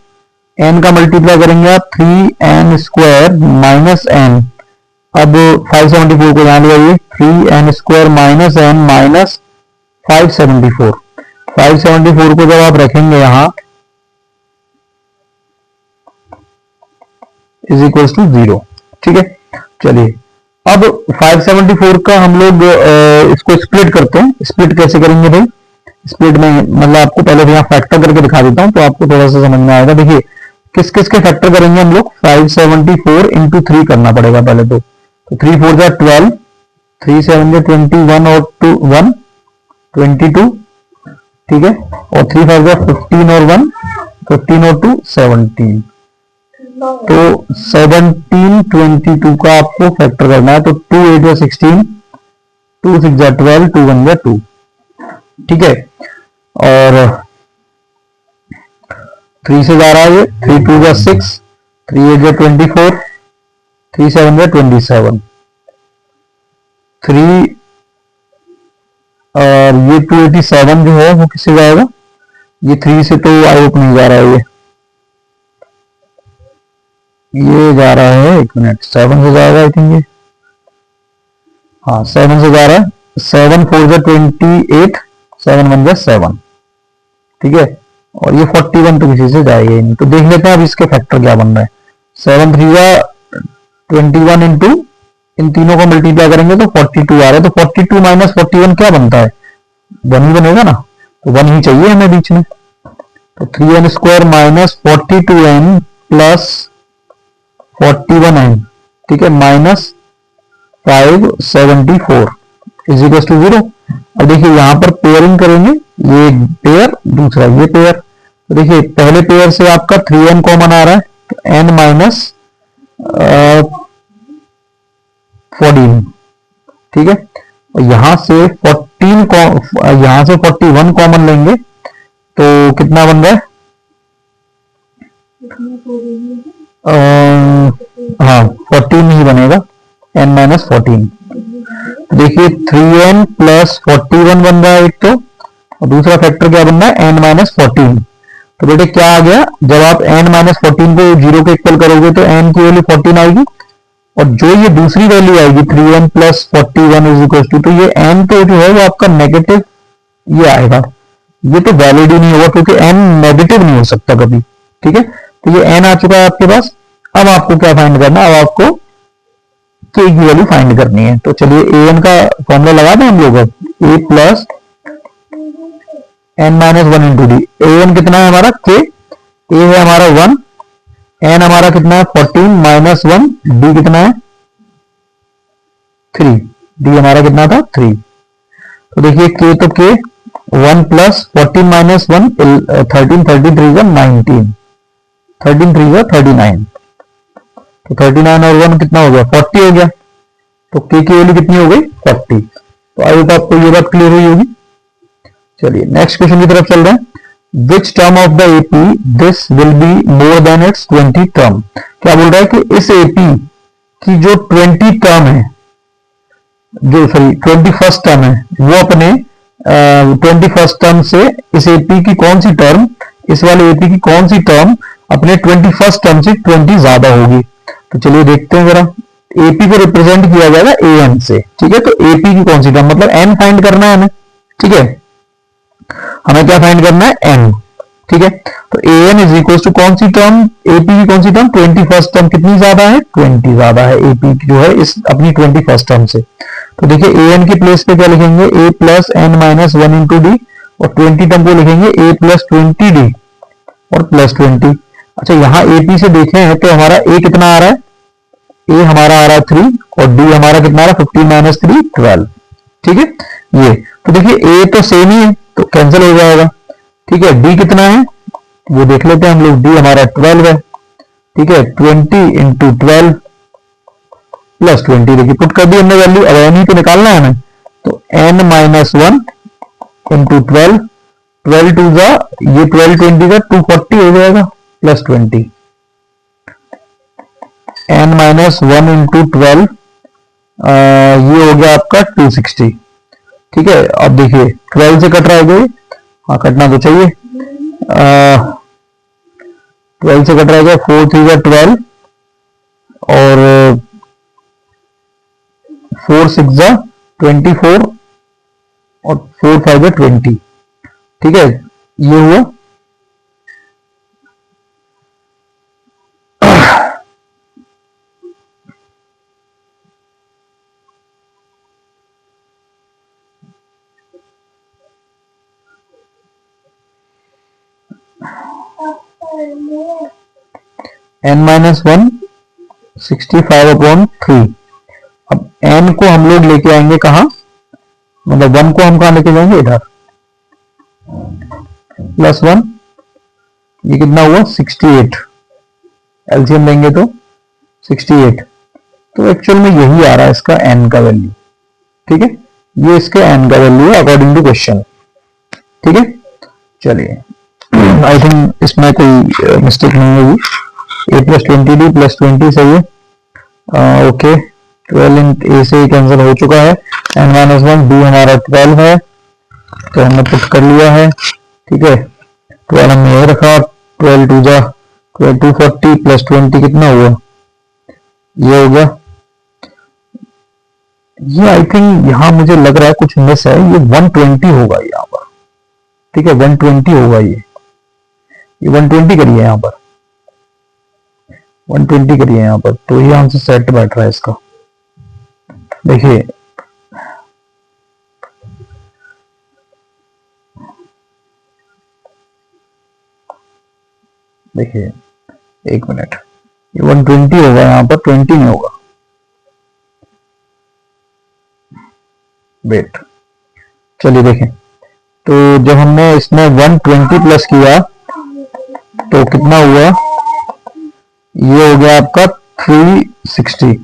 n का मल्टीप्लाई करेंगे आप 3n स्क्वायर माइनस n। अब 574 को यहां ले आइए, 3n square minus n minus 574। 574 को जब आप रखेंगे यहां इज इक्वल टू 0। ठीक है, चलिए अब 574 का हम लोग इसको स्प्लिट करते हैं। स्प्लिट कैसे करेंगे भाई, स्प्लिट में मतलब आपको पहले यहाँ फैक्टर करके दिखा देता हूं तो आपको थोड़ा सा समझ में आएगा। देखिए किस किस के फैक्टर करेंगे हम लोग, 574 इंटू 3 करना पड़ेगा पहले तो 3 4 जा 12, 3 7 जा 21 और 2 1 22। ठीक है, और 3 5 जा 15 और 1 15 और 2 17। तो 17 22 का आपको फैक्टर करना है, तो 2 8 जा 16, 2 6 जा 12, 2 1 जा 2। ठीक है, और 3 से जा रहा है ये, 3 2 जा 6, 3 8 जा 24, 3 7 जा 27, 3 और ये 287 जो है वो किससे जाएगा, ये 3 से तो आई होप नहीं जा रहा है, ये जा रहा है, एक मिनट, 7 से जाएगा आई थिंक ये, हाँ 7 से जा रहा है, 7 4 जा 28, 7 1 जा 7। ठीक है, और ये 41 तो किसी से जाएगा ही नहीं। तो देख लेते हैं अब इसके फैक्टर क्या बन रहा है। 7 3 जा 21 इंटू इन तीनों को मल्टीप्लाई करेंगे तो 42 आ रहा है। तो 42 माइनस 41 क्या बनता है, 1 ही बनेगा ना, तो 1 ही चाहिए हमें बीच में। तो 3n square minus 42n plus 41n, ठीक है, माइनस 574 इज इक्वल टू 0। अब देखिए यहां पर पेयरिंग करेंगे, ये पेयर दूसरा ये पेयर। तो देखिए पहले पेयर से आपका 3n कॉमन आ रहा है, तो n माइनस 14। ठीक है, और यहां से 41 कॉमन लेंगे तो कितना बन रहा है, हाँ 14 ही बनेगा, n माइनस 14। देखिए 3n प्लस 41 बन रहा है एक तो, और दूसरा फैक्टर क्या बन रहा है n माइनस 14। तो बेटे क्या आ गया, जब आप n माइनस 14 को 0 के इक्वल करोगे तो n की वैल्यू 14 आएगी, और जो ये दूसरी वैल्यू आएगी 3n plus 41 is equal to, तो ये n तो जो है वो आपका नेगेटिव ये आएगा, ये तो वैलिड ही नहीं होगा क्योंकि n नेगेटिव नहीं हो सकता कभी। ठीक है, तो ये n आ चुका है आपके पास। अब आपको क्या फाइंड करना है, अब आपको k की वैल्यू फाइंड करनी है। तो चलिए an का फॉर्मूला लगा दें हम लोग, a plus n minus 1 into D. an कितना है हमारा k, a है हमारा 1, n हमारा कितना है 14 माइनस 1, d कितना है 3, d हमारा कितना था 3। तो देखिए k तो k 1 प्लस 14 माइनस 1 13, 33 का 19, 13 3 का 39, तो 39 और 1 कितना हो गया 40 हो गया। तो k की वैल्यू कितनी हो गई 40। तो आई होप आपको ये बात क्लियर हुई होगी। चलिए नेक्स्ट क्वेश्चन की तरफ चल रहे हैं। Which term of the AP this will be more than it's 20 term. क्या बोल रहा है कि इस एपी की जो 20 टर्म है, जो सॉरी 21st टर्म है, वो अपने 21st टर्म से इस एपी की कौन सी टर्म, इस वाले एपी की कौन सी टर्म अपने 21st टर्म से 20 ज्यादा होगी। तो चलिए देखते हैं जरा। एपी को रिप्रेजेंट किया जाएगा ए एन से, ठीक है। तो एपी की कौन सी टर्म, मतलब एन फाइंड करना है हमें, ठीक है। हमें क्या फाइंड करना है, एन, ठीक है। तो A N is equal to कौन सी टर्म, एपी की कौन सी टर्म, 21st टर्म कितनी ज्यादा है, 20 ज्यादा है एपी जो है इस अपनी 21st टर्म से। तो देखिए ए एन की प्लेस पे क्या लिखेंगे, A plus N minus 1 into D, और 20 टर्म को लिखेंगे ए प्लस 20 डी और प्लस 20। अच्छा, यहां एपी से देखें हैं तो हमारा ए कितना आ रहा है, ए हमारा आ रहा है 3 और डी हमारा कितना आ रहा है 15 माइनस 3 12, ठीक है। ये तो देखिए ए तो सेम ही है तो कैंसिल हो जाएगा, ठीक है। डी कितना है वो देख लेते हैं हम लोग, डी हमारा 12 है, ठीक है। 20 इंटू 12 प्लस 20, देखिए पुट कर दी हमने वैल्यू, अब एन ही तो निकालना है हमें। तो एन माइनस 1 इंटू 12, 12 टू जा ये 12 20 का 240 हो जाएगा प्लस 20, एन माइनस 1 इंटू 12 ये हो गया आपका 260, ठीक है। अब देखिए 12 से कट रहा है, हाँ कटना तो चाहिए, 12 से कट रहा है, 4 3 का 12 और 4 6 जा 24 और 4 5 जा 20, ठीक है। ये हुआ n माइनस 1 65/3। अब n को हम लोग लेके आएंगे कहा, मतलब 1 को हम कहा लेके जाएंगे इधर, प्लस 1, ये कितना हुआ 68, एलसीएम लेंगे तो 68। तो एक्चुअल में यही आ रहा है इसका n का वैल्यू, ठीक है। ये इसके n का वैल्यू है अकॉर्डिंग टू क्वेश्चन, ठीक है। चलिए आई थिंक इसमें कोई मिस्टेक नहीं होगी, a प्लस 20d प्लस 20 सही है, ओके। 12 इन ए से कैंसिल हो चुका है, n माइनस 1 b हमारा 12 है तो हमने पुट कर लिया है, ठीक है। 12 हमने यही रखा, 12 टू जा 240 प्लस 20 कितना हुआ, ये हो गया। ये आई थिंक यहां मुझे लग रहा है कुछ मिस है, ये 120 होगा यहाँ पर, ठीक है। 120 होगा, ये 120 करिए यहाँ पर, 120 करिए यहाँ पर, तो ये आंसर सेट बैठ रहा है इसका। देखिए देखिए एक मिनट, ये 120 होगा यहाँ पर, 20 नहीं होगा, वेट। चलिए देखें, तो जब हमने इसमें 120 प्लस किया तो कितना हुआ, ये हो गया आपका 360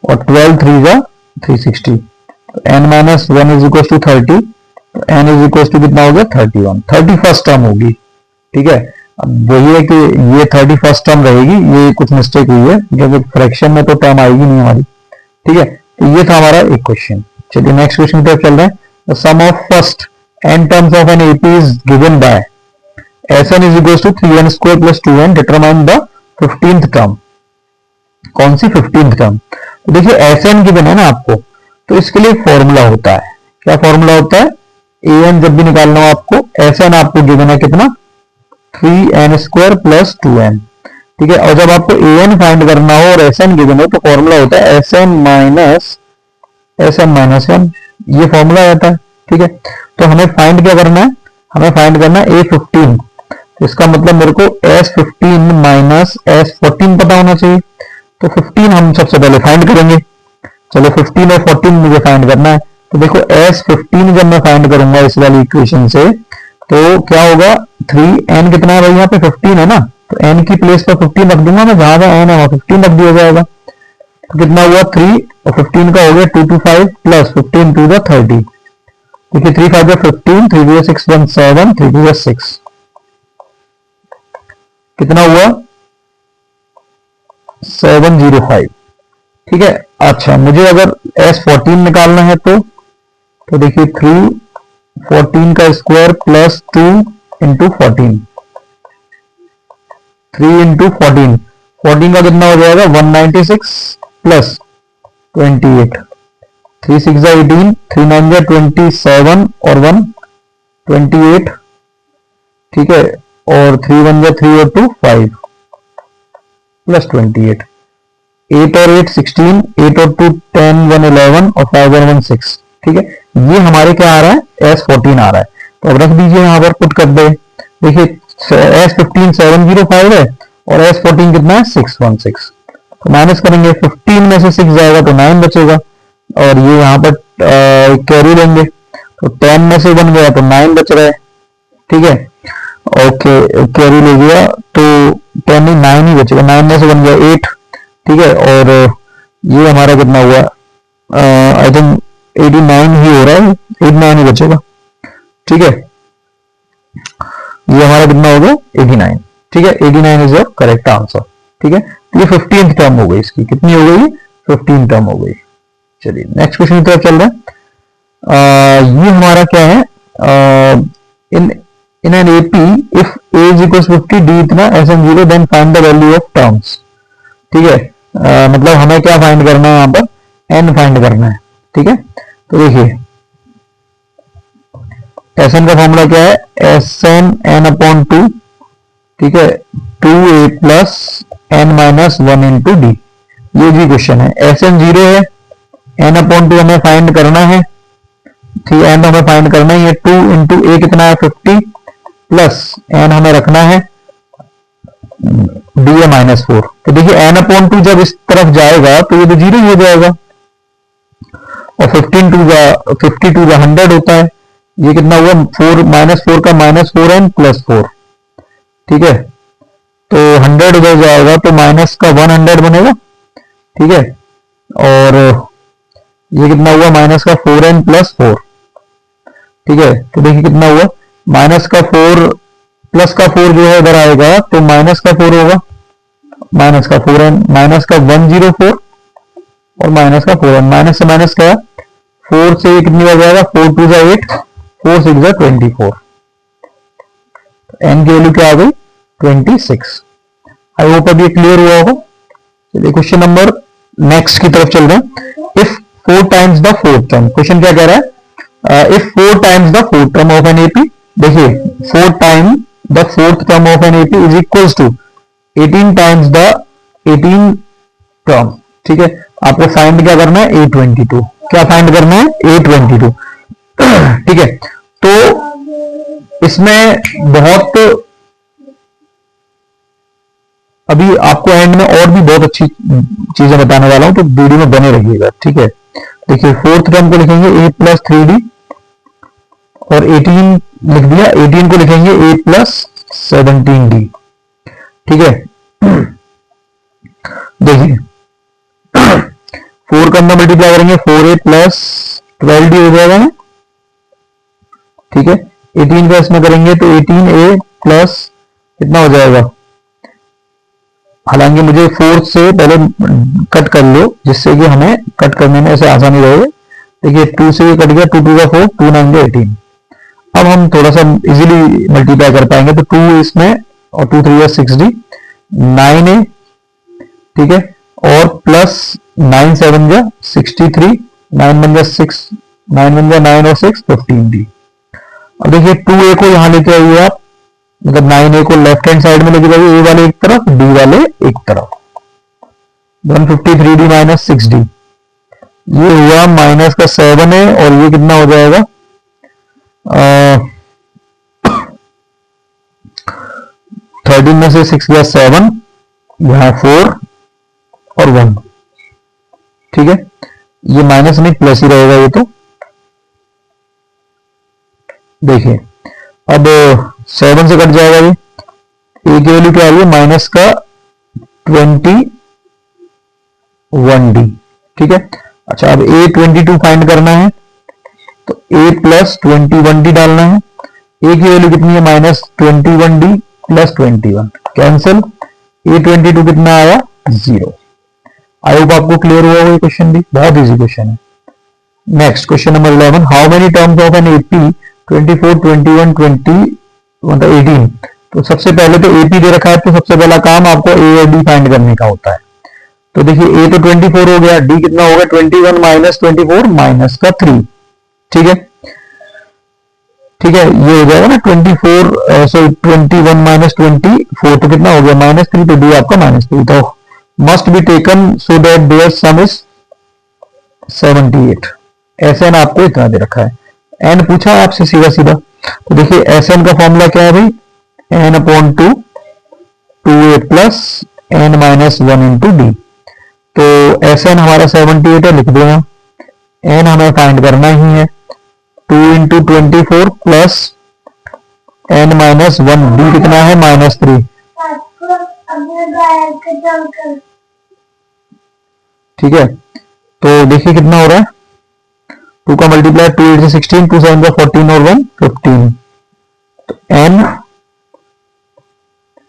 और 12 3 जा 360, तो n minus 1 is equal to 30, तो n इज इक्वल टू कितना हो गया 31, 31st टर्म होगी, ठीक है। अब वही है कि ये 31st टर्म रहेगी, ये कुछ मिस्टेक हुई है क्योंकि फ्रैक्शन में तो टर्म आएगी नहीं हमारी, ठीक है। तो ये था हमारा एक क्वेश्चन। चलिए नेक्स्ट क्वेश्चन पे चल रहे हैं। The sum of first n terms of an AP is given by Sn is equals to 3n square plus 2n, determine the 15th term. कौन सी 15th टर्म, तो देखिए Sn गिवन है ना आपको, तो इसके लिए फॉर्मूला होता है, क्या फॉर्मूला होता है, an जब भी निकालना हो आपको, Sn आपको गिवन है कितना 3n स्क्वायर प्लस 2n, ठीक है। और जब आपको an फाइंड करना हो और Sn गिवन हो तो फॉर्मूला होता है Sn माइनस 1, ये फॉर्मूला रहता है, ठीक है। तो हमें फाइंड क्या करना है, हमें फाइंड करना है A15, तो इसका मतलब मेरे को S15 माइनस S14 पता होना चाहिए, तो 15 हम सबसे पहले फाइंड करेंगे। चलो 15 और 14 मुझे फाइंड करना है, तो देखो S15 जब मैं फाइंड करूंगा इस वाली इक्वेशन से तो क्या होगा, 3n कितना है भाई, यहाँ पे 15 है ना, तो n की प्लेस पर 15 रख दूंगा मैं, जहां जहां n है वहां 15 रख दिया जाएगा। तो कितना हुआ 3 और 15 का हो गया 2 to 5 प्लस 15 to the 30, देखिए 3 5 15, 3 2 6 1 7, 3 2 6, कितना हुआ 705, ठीक है। अच्छा मुझे अगर S14 निकालना है तो देखिए 3 14 का स्क्वायर प्लस 2 इंटू 14, 3 इंटू 14, 14 का कितना हो जाएगा 196 प्लस 28, 3 6 18, 3 9 27 और 1 28, ठीक है, और 3 1 3 और 2 5 प्लस 28, 8 और 8 16, 8 और 2 10 1 11 और 5 और 1 6, ठीक है। ये हमारे क्या आ रहा है S14 आ रहा है, तो अब रख दीजिए यहाँ पर, पुट कर दे। देखिए S15 705 है और S14 कितना है 616, तो माइनस करेंगे, 15 में से 6 जाएगा तो 9 बचेगा, और ये यहाँ पर कैरी लेंगे तो 10 में से 1 गया तो 9 बच रहा है, ठीक है। ओके कैरी ले गया तो 10 ही 9 ही बचेगा, 9 में से 1 गया 8, ठीक है, और ये हमारा कितना हुआ आई थिंक 89 ही हो रहा है, 89 ही बचेगा, ठीक है। ये हमारा कितना हो गया 89, ठीक है, 89 इज योर करेक्ट आंसर, ठीक है। ये 15th टर्म हो गई, इसकी कितनी हो गई 15 टर्म हो गई। चलिए नेक्स्ट क्वेश्चन की तरफ चल रहे हैं। ये हमारा क्या है, in an AP if a is equals 50 d इतना sn 0 then find the value of terms, ठीक है। मतलब हमें क्या फाइंड करना है, यहाँ पर n फाइंड करना है, ठीक है। तो देखिए sn का फॉर्मूला क्या है, sn n अपॉन 2, ठीक है, 2a plus n minus 1 into D, ये भी क्वेश्चन है। sn 0 है, n अपॉन 2 हमें फाइंड करना है, ठीक है, n हमें फाइंड करना ही है, 2 इंटू a कितना है 50 प्लस n हमें रखना है डी है -4। तो देखिए n अपॉन 2 जब इस तरफ जाएगा तो ये तो 0 हो जाएगा, और 52 का 100 होता है, ये कितना हुआ 4 -4 का -4n प्लस 4, ठीक है, तो 100 उधर जाएगा तो माइनस का 100 बनेगा, ठीक है, और ये कितना हुआ माइनस का 4n प्लस 4, ठीक है। तो देखिए कितना हुआ माइनस का 4 प्लस का 4 जो है इधर आएगा तो माइनस का 4 होगा, माइनस का 4n, माइनस का 104 और माइनस का 4n, माइनस से माइनस क्या 4 से ये कितनी हो जाएगा 4 2 जा 8, 4 6 जा 24, n की वैल्यू क्या आ गई 26। आई होप अभी क्लियर हुआ होगा। चलिए क्वेश्चन नंबर नेक्स्ट की तरफ चल रहे हैं। If 4 times the fourth term, question क्या कह रहा है, if 4 times the fourth term of an AP, देखिए 4 time the fourth term of an AP is equals to 18 times the 18 term, ठीक है। आपको फाइंड क्या करना है A22, क्या फाइंड करना है A22, ठीक है। तो इसमें बहुत अभी आपको एंड में और भी बहुत अच्छी चीजें बताने वाला हूं, तो वीडियो में बने रहिएगा, ठीक है। देखिए फोर्थ टर्म को लिखेंगे a प्लस 3d और 18 लिख दिया, 18 को लिखेंगे a प्लस 17d, ठीक है। देखिए 4 का अंदर मल्टीप्लाई करेंगे 4a प्लस 12d हो जाएगा, ठीक है। 18 का इसमें करेंगे तो 18a प्लस कितना हो जाएगा, हालांकि मुझे 4 से पहले कट कर लो जिससे कि हमें कट करने में ऐसे आसानी रहे। देखिए 2 से ये कट गया, 2 2 का 4, 2 9 का 18। अब हम थोड़ा सा इजीली मल्टीप्लाई कर पाएंगे, तो 2 इसमें और 2 3 6d 9a, ठीक है, और प्लस 9 7 जा 63, 9 1 जा 6, 9 1 जा 9 और 6 15d। अब देखिए 2a को यहां लेके आइए आप, मतलब 9a को लेफ्ट हैंड साइड में लेके जाइए, a वाले एक तरफ d वाले एक तरफ, 153d माइनस 6d, ये हुआ माइनस का 7 है, और ये कितना हो जाएगा 13 में से 6 गया 7, यहां 4 और 1, ठीक है। ये माइनस नहीं प्लस ही रहेगा ये, तो देखिए अब 7 से कट जाएगा, ये a की वैल्यू क्या आ रही है माइनस का 21d, ठीक है। अच्छा अब a22 फाइंड करना है, तो a प्लस 21d डालना है, a की वैल्यू कितनी है minus 21d plus 21, cancel, A22 कितना आया 0। आई होप आपको क्लियर हुआ ये क्वेश्चन भी, बहुत इजी क्वेश्चन है। Next question number 11, how many terms of an AP 24, 21, 20 मतलब 18। तो सबसे पहले तो एपी दे रखा है, तो सबसे पहला काम आपको ए और डी फाइंड करने का होता है। तो देखिए ए तो 24 हो गया, डी कितना होगा 21 माइनस 24 माइनस का 3, ठीक है, ठीक है, ये हो जाएगा ना 21 माइनस 24 तो कितना हो गया -3, तो डी आपका -3। तो must be taken so that their sum is 78। S n आपको इतना दे रखा है, एन पूछा आपसे सीधा सीधा। तो देखिए एसएन का फॉर्मूला क्या है भाई, n/2 2a plus n minus 1 into D. तो एसएन हमारा 78 है, लिख देना। एन हमें फाइंड करना ही है, 2 into 24 plus n minus 1, D कितना है -3, ठीक है। तो देखिए कितना हो रहा है, 2 का मल्टीप्लाई 2 8 से 16, 2 7 का 14 और 1 15। तो n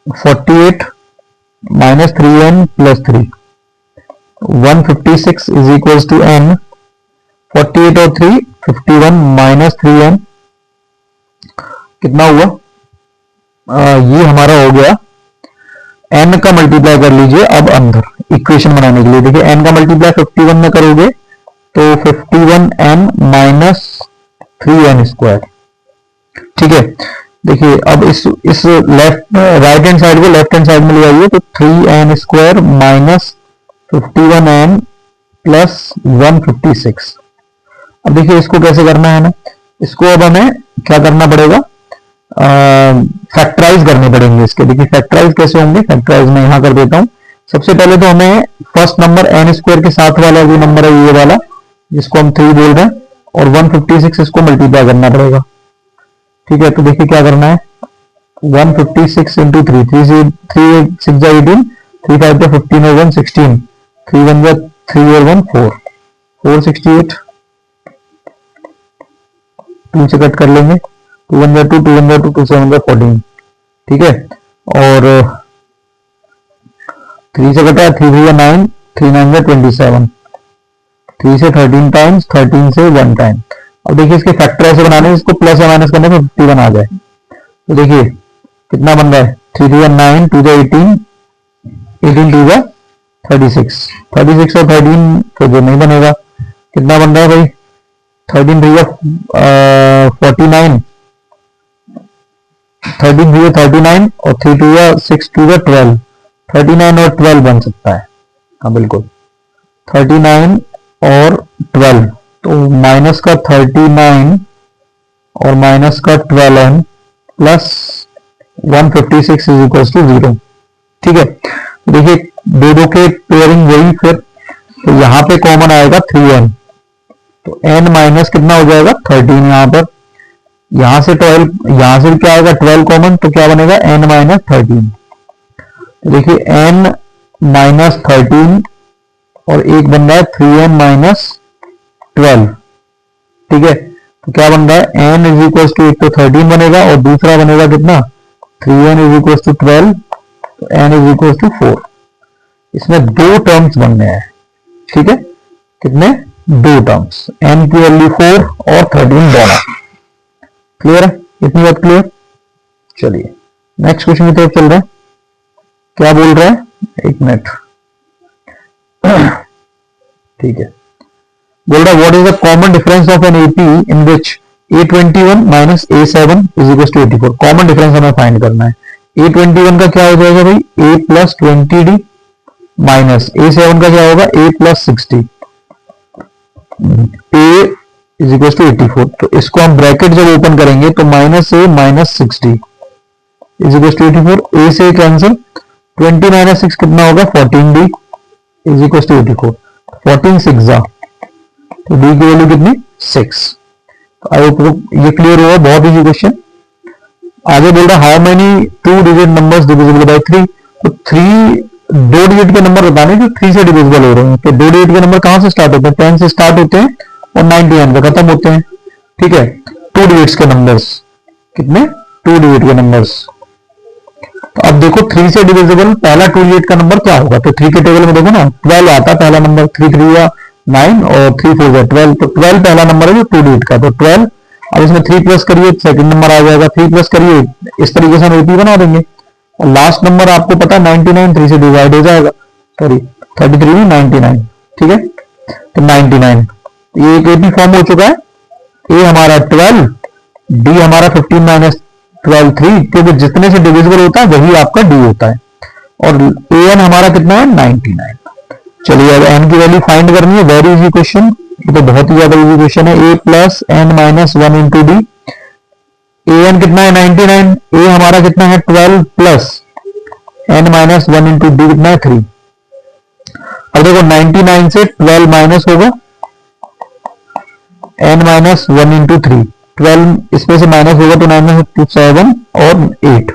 48 minus 3n plus 3 156 is equal to n 48 और 3 51 माइनस 3n कितना हुआ, ये हमारा हो गया। n का मल्टीप्लाई कर लीजिए अब अंदर इक्वेशन बनाने के लिए। देखिए n का मल्टीप्लाई 51 में करोगे तो 51n माइनस 3n स्क्वायर, ठीक है। देखिए अब इस लेफ्ट राइट हैंड साइड को लेफ्ट हैंड साइड में ले आइए, तो 3n square minus 51n plus 156। अब देखिए इसको कैसे करना है ना, इसको अब हमें क्या करना पड़ेगा, फैक्टराइज करने पड़ेंगे इसके। देखिए फैक्टराइज कैसे होंगे, फैक्टराइज मैं यहां कर देता हूं। सबसे पहले तो हमें फर्स्ट नंबर n स्क्वायर के साथ वाला जो नंबर है ये वाला, जिसको हम 3 बोल रहे हैं, और 156 इसको मल्टीप्लाई करना पड़ेगा, ठीक है। तो देखिए क्या करना है, 156 इंटू 3, 3 6 18, 3 5 15 और 1 16, 3 1 3 और 1 4, 468, 2 से कट कर लेंगे, 2 1 2, 2 1 2, 2 7 14, ठीक है। और 3 से कटा 3 3 9, 3 9 27, 3 से 13 टाइम्स, 13 से 1 टाइम। अब देखिए इसके फैक्टर ऐसे बनाने हैं, इसको प्लस या माइनस करने में 51 आ जाए। तो देखिए कितना बन रहा है, 3 3 9, 2 18, 18 2 36, 36 और 13 तो जो नहीं बनेगा, कितना बन रहा है भाई, 13 3 49, 13 3 39 और 3 2 6 2 12, 39 और 12 बन सकता है, हाँ बिल्कुल 39 और 12। तो माइनस का 39 और माइनस का 12n plus 156 is equal to 0, ठीक है। देखिए दो के पेयरिंग वही, फिर तो यहाँ पे कॉमन आएगा 3n, तो n माइनस कितना हो जाएगा 13, यहाँ पर यहाँ से 12, यहाँ से क्या आएगा 12 कॉमन, तो क्या बनेगा n माइनस 13। तो देखिए n माइनस 13 और एक बन रहा है 3n माइनस 12, ठीक है। तो क्या बन रहा है n इज इक्वल टू, एक तो 13 बनेगा और दूसरा बनेगा कितना 3n इज इक्वल टू 12, तो n इज इक्वल टू 4। इसमें 2 टर्म्स बनने हैं, ठीक है, कितने 2 टर्म्स, n की वैल्यू 4 और 13 दोनों, क्लियर है, इतनी बात क्लियर। चलिए नेक्स्ट क्वेश्चन की तरफ चल रहे हैं, क्या बोल रहा है, एक मिनट, ठीक है। बोल रहा है what is the common difference of an AP in which A21 minus A7 is equal to 84। Common difference हमें फाइंड करना है। A21 का क्या हो जाएगा भाई, A plus 20D minus A7 का क्या होगा, A plus 60, A is equal to 84। तो इसको हम ब्रैकेट जब ओपन करेंगे तो minus A minus 60 is equal to 84, A से कैंसिल, 20 माइनस 6 कितना होगा 14D इज इक्वल टू 84, 14 6 तो डी की वैल्यू कितनी 6। तो आई होप ये क्लियर हुआ, बहुत इजी क्वेश्चन। आगे बोल रहा है how many 2 digit numbers divisible by 3। तो 2 डिजिट के नंबर बताने जो 3 से डिविजिबल हो रहे हैं। तो 2 डिजिट के नंबर कहां से स्टार्ट होते हैं, 10 से स्टार्ट होते हैं और 99 पे खत्म होते हैं, ठीक है। 2 डिजिट्स के नंबर्स कितने, 2 डिजिट के नंबर्स। तो अब देखो 3 से डिविजिबल पहला 2 डिजिट का नंबर क्या होगा, तो 3 के टेबल में देखो ना 12 आता है पहला नंबर, 3 3 या 9 और 3 4 या 12, तो 12 पहला नंबर है जो 2 डिजिट का, तो 12। अब इसमें 3 प्लस करिए सेकंड नंबर आ जाएगा, 3 प्लस करिए, इस तरीके से हम एपी बना देंगे। और लास्ट नंबर आपको पता है 99, 3 से डिवाइड हो जाएगा, सॉरी 33 में 99, ठीक है, तो 99 ये एक एपी फॉर्म हो चुका है। ए हमारा 12, डी हमारा 15 माइनस 12 3, क्योंकि जितने से डिविजिबल होता है वही आपका डी होता है। और ए एन हमारा कितना है 99। चलिए अब एन की वैल्यू फाइंड करनी है, वेरी इजी क्वेश्चन, ये तो बहुत ही ज्यादा इजी क्वेश्चन है। A plus N minus 1 into D, A N कितना है 99, ए हमारा कितना है 12 plus N minus 1 into D कितना है 3। अब देखो 99 से 12 माइनस होगा, एन माइनस 1 इंटू 3, 12 इसमें से माइनस होगा तो 9 में 7 और 8।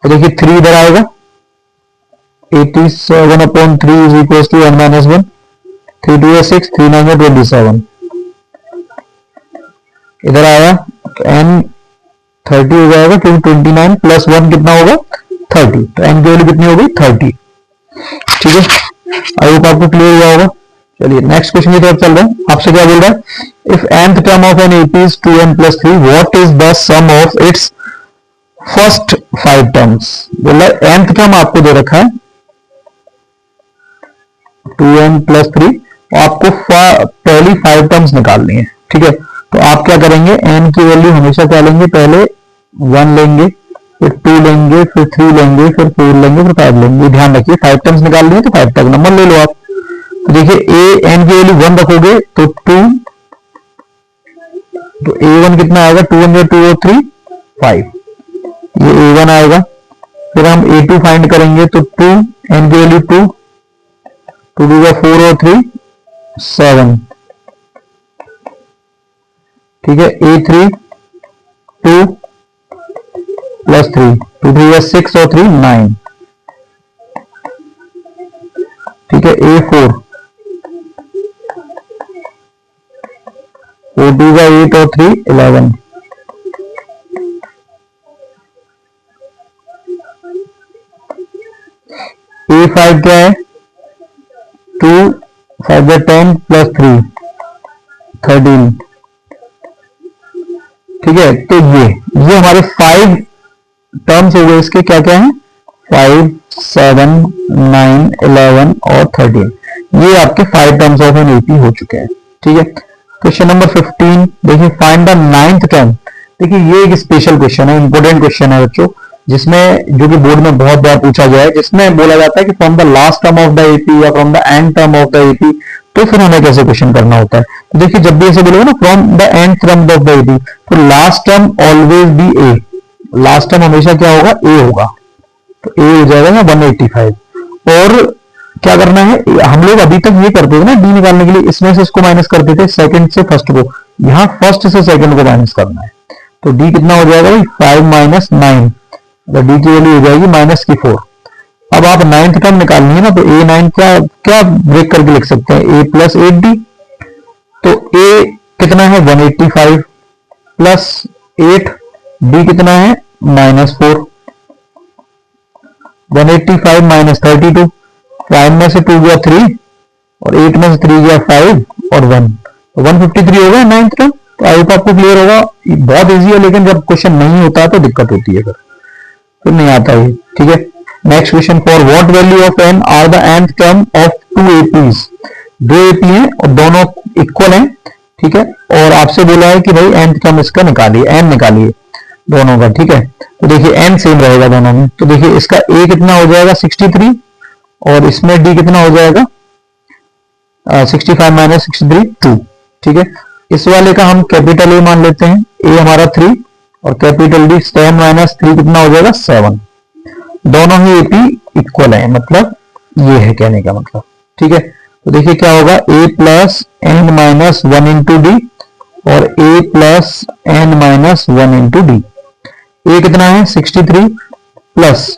तो देखिए 3 इधर आएगा, 87 upon 3 is equal to n minus 1, 3 2 6, 3 9 27। इधर आया तो एन 30 हो जाएगा, क्योंकि 29 प्लस 1 कितना होगा 30, तो एन की वैल्यू कितनी होगी 30। ठीक है, आई होप आपको क्लियर हुआ होगा। चलिए नेक्स्ट क्वेश्चन की तरफ चल रहे हैं। आपसे क्या बोल रहा है, if nth term of an AP is 2n plus 3, what is the sum of its first 5 terms. बोल रहा है nth टर्म आपको दे रखा है 2n प्लस 3, आपको पहली 5 टर्म्स निकालनी है। ठीक है, तो आप क्या करेंगे, n की वैल्यू हमेशा क्या लेंगे, पहले 1 लेंगे, फिर 2 लेंगे, फिर 3 लेंगे, फिर 4 लेंगे, फिर 5 लेंगे। ध्यान रखिए 5 टर्म्स निकालनी है तो 5 तक नंबर ले लो आप। तो देखिए ए एन की वैल्यू 1 रखोगे तो 2, तो a1 कितना आएगा, 2 1 2 और 3 5, ये a1 आएगा। फिर हम a2 फाइंड करेंगे तो 2, n की वैल्यू 2, 2 2 4 और 3 7। ठीक है, a3 2 प्लस 3, 2 3 6 और 3 9। ठीक है, a4 4 2 8 और 3 11। a5 क्या है, 2 5 10 प्लस 3 13। ठीक है, तो ये हमारे 5 टर्म्स हो गए, इसके क्या क्या है 5 7 9 11 और 13, ये आपके 5 टर्म्स ऑफ एन एपी हो चुके हैं। ठीक है, क्वेश्चन नंबर 15 देखिए, फाइंड द 9th टर्म। देखिए ये एक स्पेशल क्वेश्चन है, इंपॉर्टेंट क्वेश्चन है बच्चों, जिसमें जो कि बोर्ड में बहुत बार पूछा गया है, जिसमें बोला जाता है कि from the last term of the AP या from the end term of the AP, तो फिर हमें कैसे क्वेश्चन करना होता है। तो देखिए जब भी ऐसे बोलेगा ना from the end term of the AP, तो last term always be A, last term हमेशा क्या होगा ए होगा, तो ए हो जाएगा ना 185। और क्या करना है, हम लोग अभी तक ये करते थे ना डी निकालने के लिए, इसमें से इसको माइनस करते थे सेकंड से फर्स्ट को, यहाँ फर्स्ट से सेकंड को माइनस करना है। तो डी कितना हो जाएगा भाई 5 माइनस 9, तो डी की वैल्यू हो जाएगी माइनस की 4। अब आप 9th टर्म निकालनी है ना, तो a9 क्या क्या ब्रेक करके लिख सकते हैं, a प्लस 8d, तो a कितना है 185 प्लस 8, d कितना है माइनस 4, 185 माइनस 32, 5 में से 2 गया 3 और 8 में से 3 गया 5 और 1, तो 153 हो गया 9th टर्म। तो आई होप आपको क्लियर होगा, बहुत इजी है, लेकिन जब क्वेश्चन नहीं होता है तो दिक्कत होती है, फिर नहीं आता है। ठीक है, next question, for what value of n are the nth term of 2 APs. 2 AP हैं और दोनों इक्वल हैं। ठीक है, और आपसे बोला है कि भाई nth टर्म इसका निकालिए, n निकालिए दोनों का। ठीक है, तो देखिए n सेम रहेगा दोनों में, तो देखिए इसका a कितना हो जाएगा 63 और इसमें d कितना हो जाएगा 65 माइनस 63 2। ठीक है, इस वाले का हम कैपिटल ए मान लेते हैं, a हमारा 3 और कैपिटल डी 10 माइनस 3 कितना हो जाएगा 7। दोनों ही एपी इक्वल है, मतलब ये है कहने का मतलब। ठीक है, तो देखिए क्या होगा, a plus N minus 1 into D और a plus N minus 1 into d. a कितना है 63 प्लस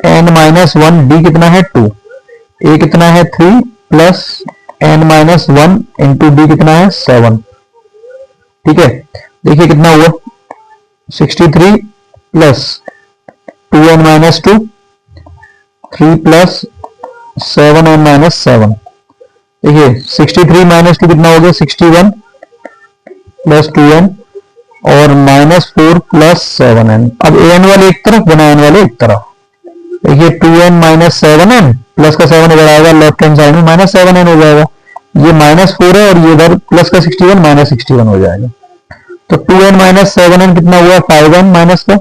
एन माइनस 1, डी कितना है 2, a कितना है 3 plus N minus 1 into D कितना है 7। ठीक है, देखिए कितना हुआ 63 plus 2n minus 2, 3 plus 7n minus 7। देखिए 63 माइनस 2 कितना हो गया 61 प्लस 2n और माइनस 4 प्लस 7n। अब an वाले एक तरफ बना n वाले एक तरफ। देखिए 2n माइनस 7n प्लस का 7 इधर आएगा, लेफ्ट हैंड साइड में माइनस 7n हो जाएगा। ये माइनस 4 है और ये इधर प्लस का 61 माइनस 61 हो जाएगा। तो 2n माइनस 7n कितना हुआ 5n माइनस का,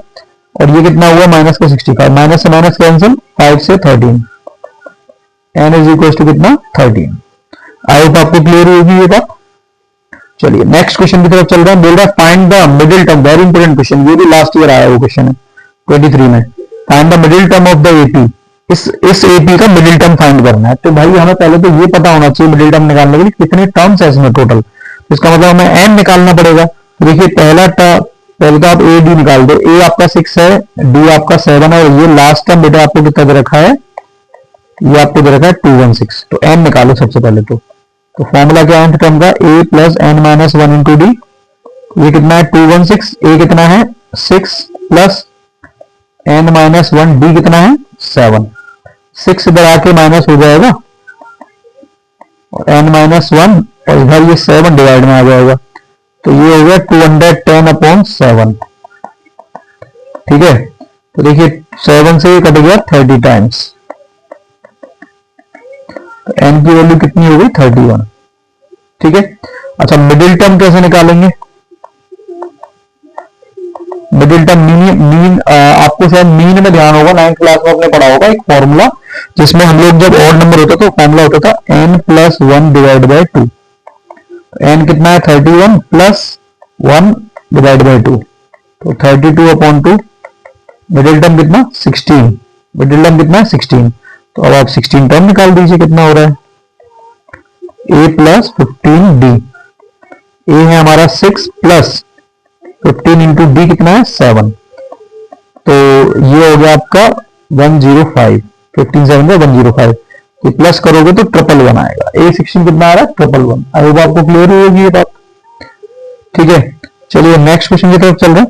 और ये कितना हुआ माइनस का 65, माइनस से माइनस कैंसिल, 5 से 13, n इज इक्वल टू कितना 13। आई होप आपको क्लियर होगी ये बात। चलिए नेक्स्ट क्वेश्चन की तरफ चल रहे हैं। बोल रहा है find the middle term, very important question, ये भी लास्ट ईयर आया वो क्वेश्चन है 23 में। Find the middle term of the AP, इस एपी का मिडिल टर्म फाइंड करना है। तो भाई हमें पहले तो ये पता होना चाहिए मिडिल टर्म निकालने के लिए कितने टर्म्स है इसमें टोटल। इसका मतलब हमें n निकालना पड़ेगा। देखिए पहले तो आप ए डी निकाल दो, ए आपका 6 है, डी आपका 7 है, और ये लास्ट टर्म बेटा आपको कितना दे रखा है, ये आपको दे रखा है 216। तो n निकालो सबसे पहले तो फॉर्मूला क्या है टर्म का, a plus n minus 1 into D. ये कितना है 216, a कितना है 6 प्लस n माइनस 1, डी कितना है 7। 6 इधर आके माइनस हो जाएगा और n माइनस 1 और इधर ये 7 डिवाइड में आ जाएगा। तो ये हो गया 210/7। ठीक है, तो देखिए 7 से ये कट गया 30 टाइम्स, तो n की वैल्यू कितनी हो गई 31। ठीक है, अच्छा मिडिल टर्म कैसे निकालेंगे। मिडिल टर्म मीन आपको शायद मीन में ध्यान होगा, 9th क्लास में आपने पढ़ा होगा एक फॉर्मूला जिसमें हम लोग जब ऑड नंबर होता था तो फॉर्मूला होता था n plus 1 divide by 2। n कितना है 31 प्लस 1 डिवाइड बाय 2, तो 32/2। मिडिल टर्म कितना 16, मिडिल टर्म कितना 16। तो अब आप 16 टर्म निकाल दीजिए कितना हो रहा है, a प्लस 15d। a है हमारा 6 प्लस 15 इंटू डी कितना है 7। तो ये हो गया आपका 105, 15 7 का 105। ये प्लस करोगे तो 111 आएगा। a16 कितना आ रहा है 111। आई होप आपको क्लियर होगी ये बात। ठीक है, चलिए नेक्स्ट क्वेश्चन की तरफ चल रहे हैं।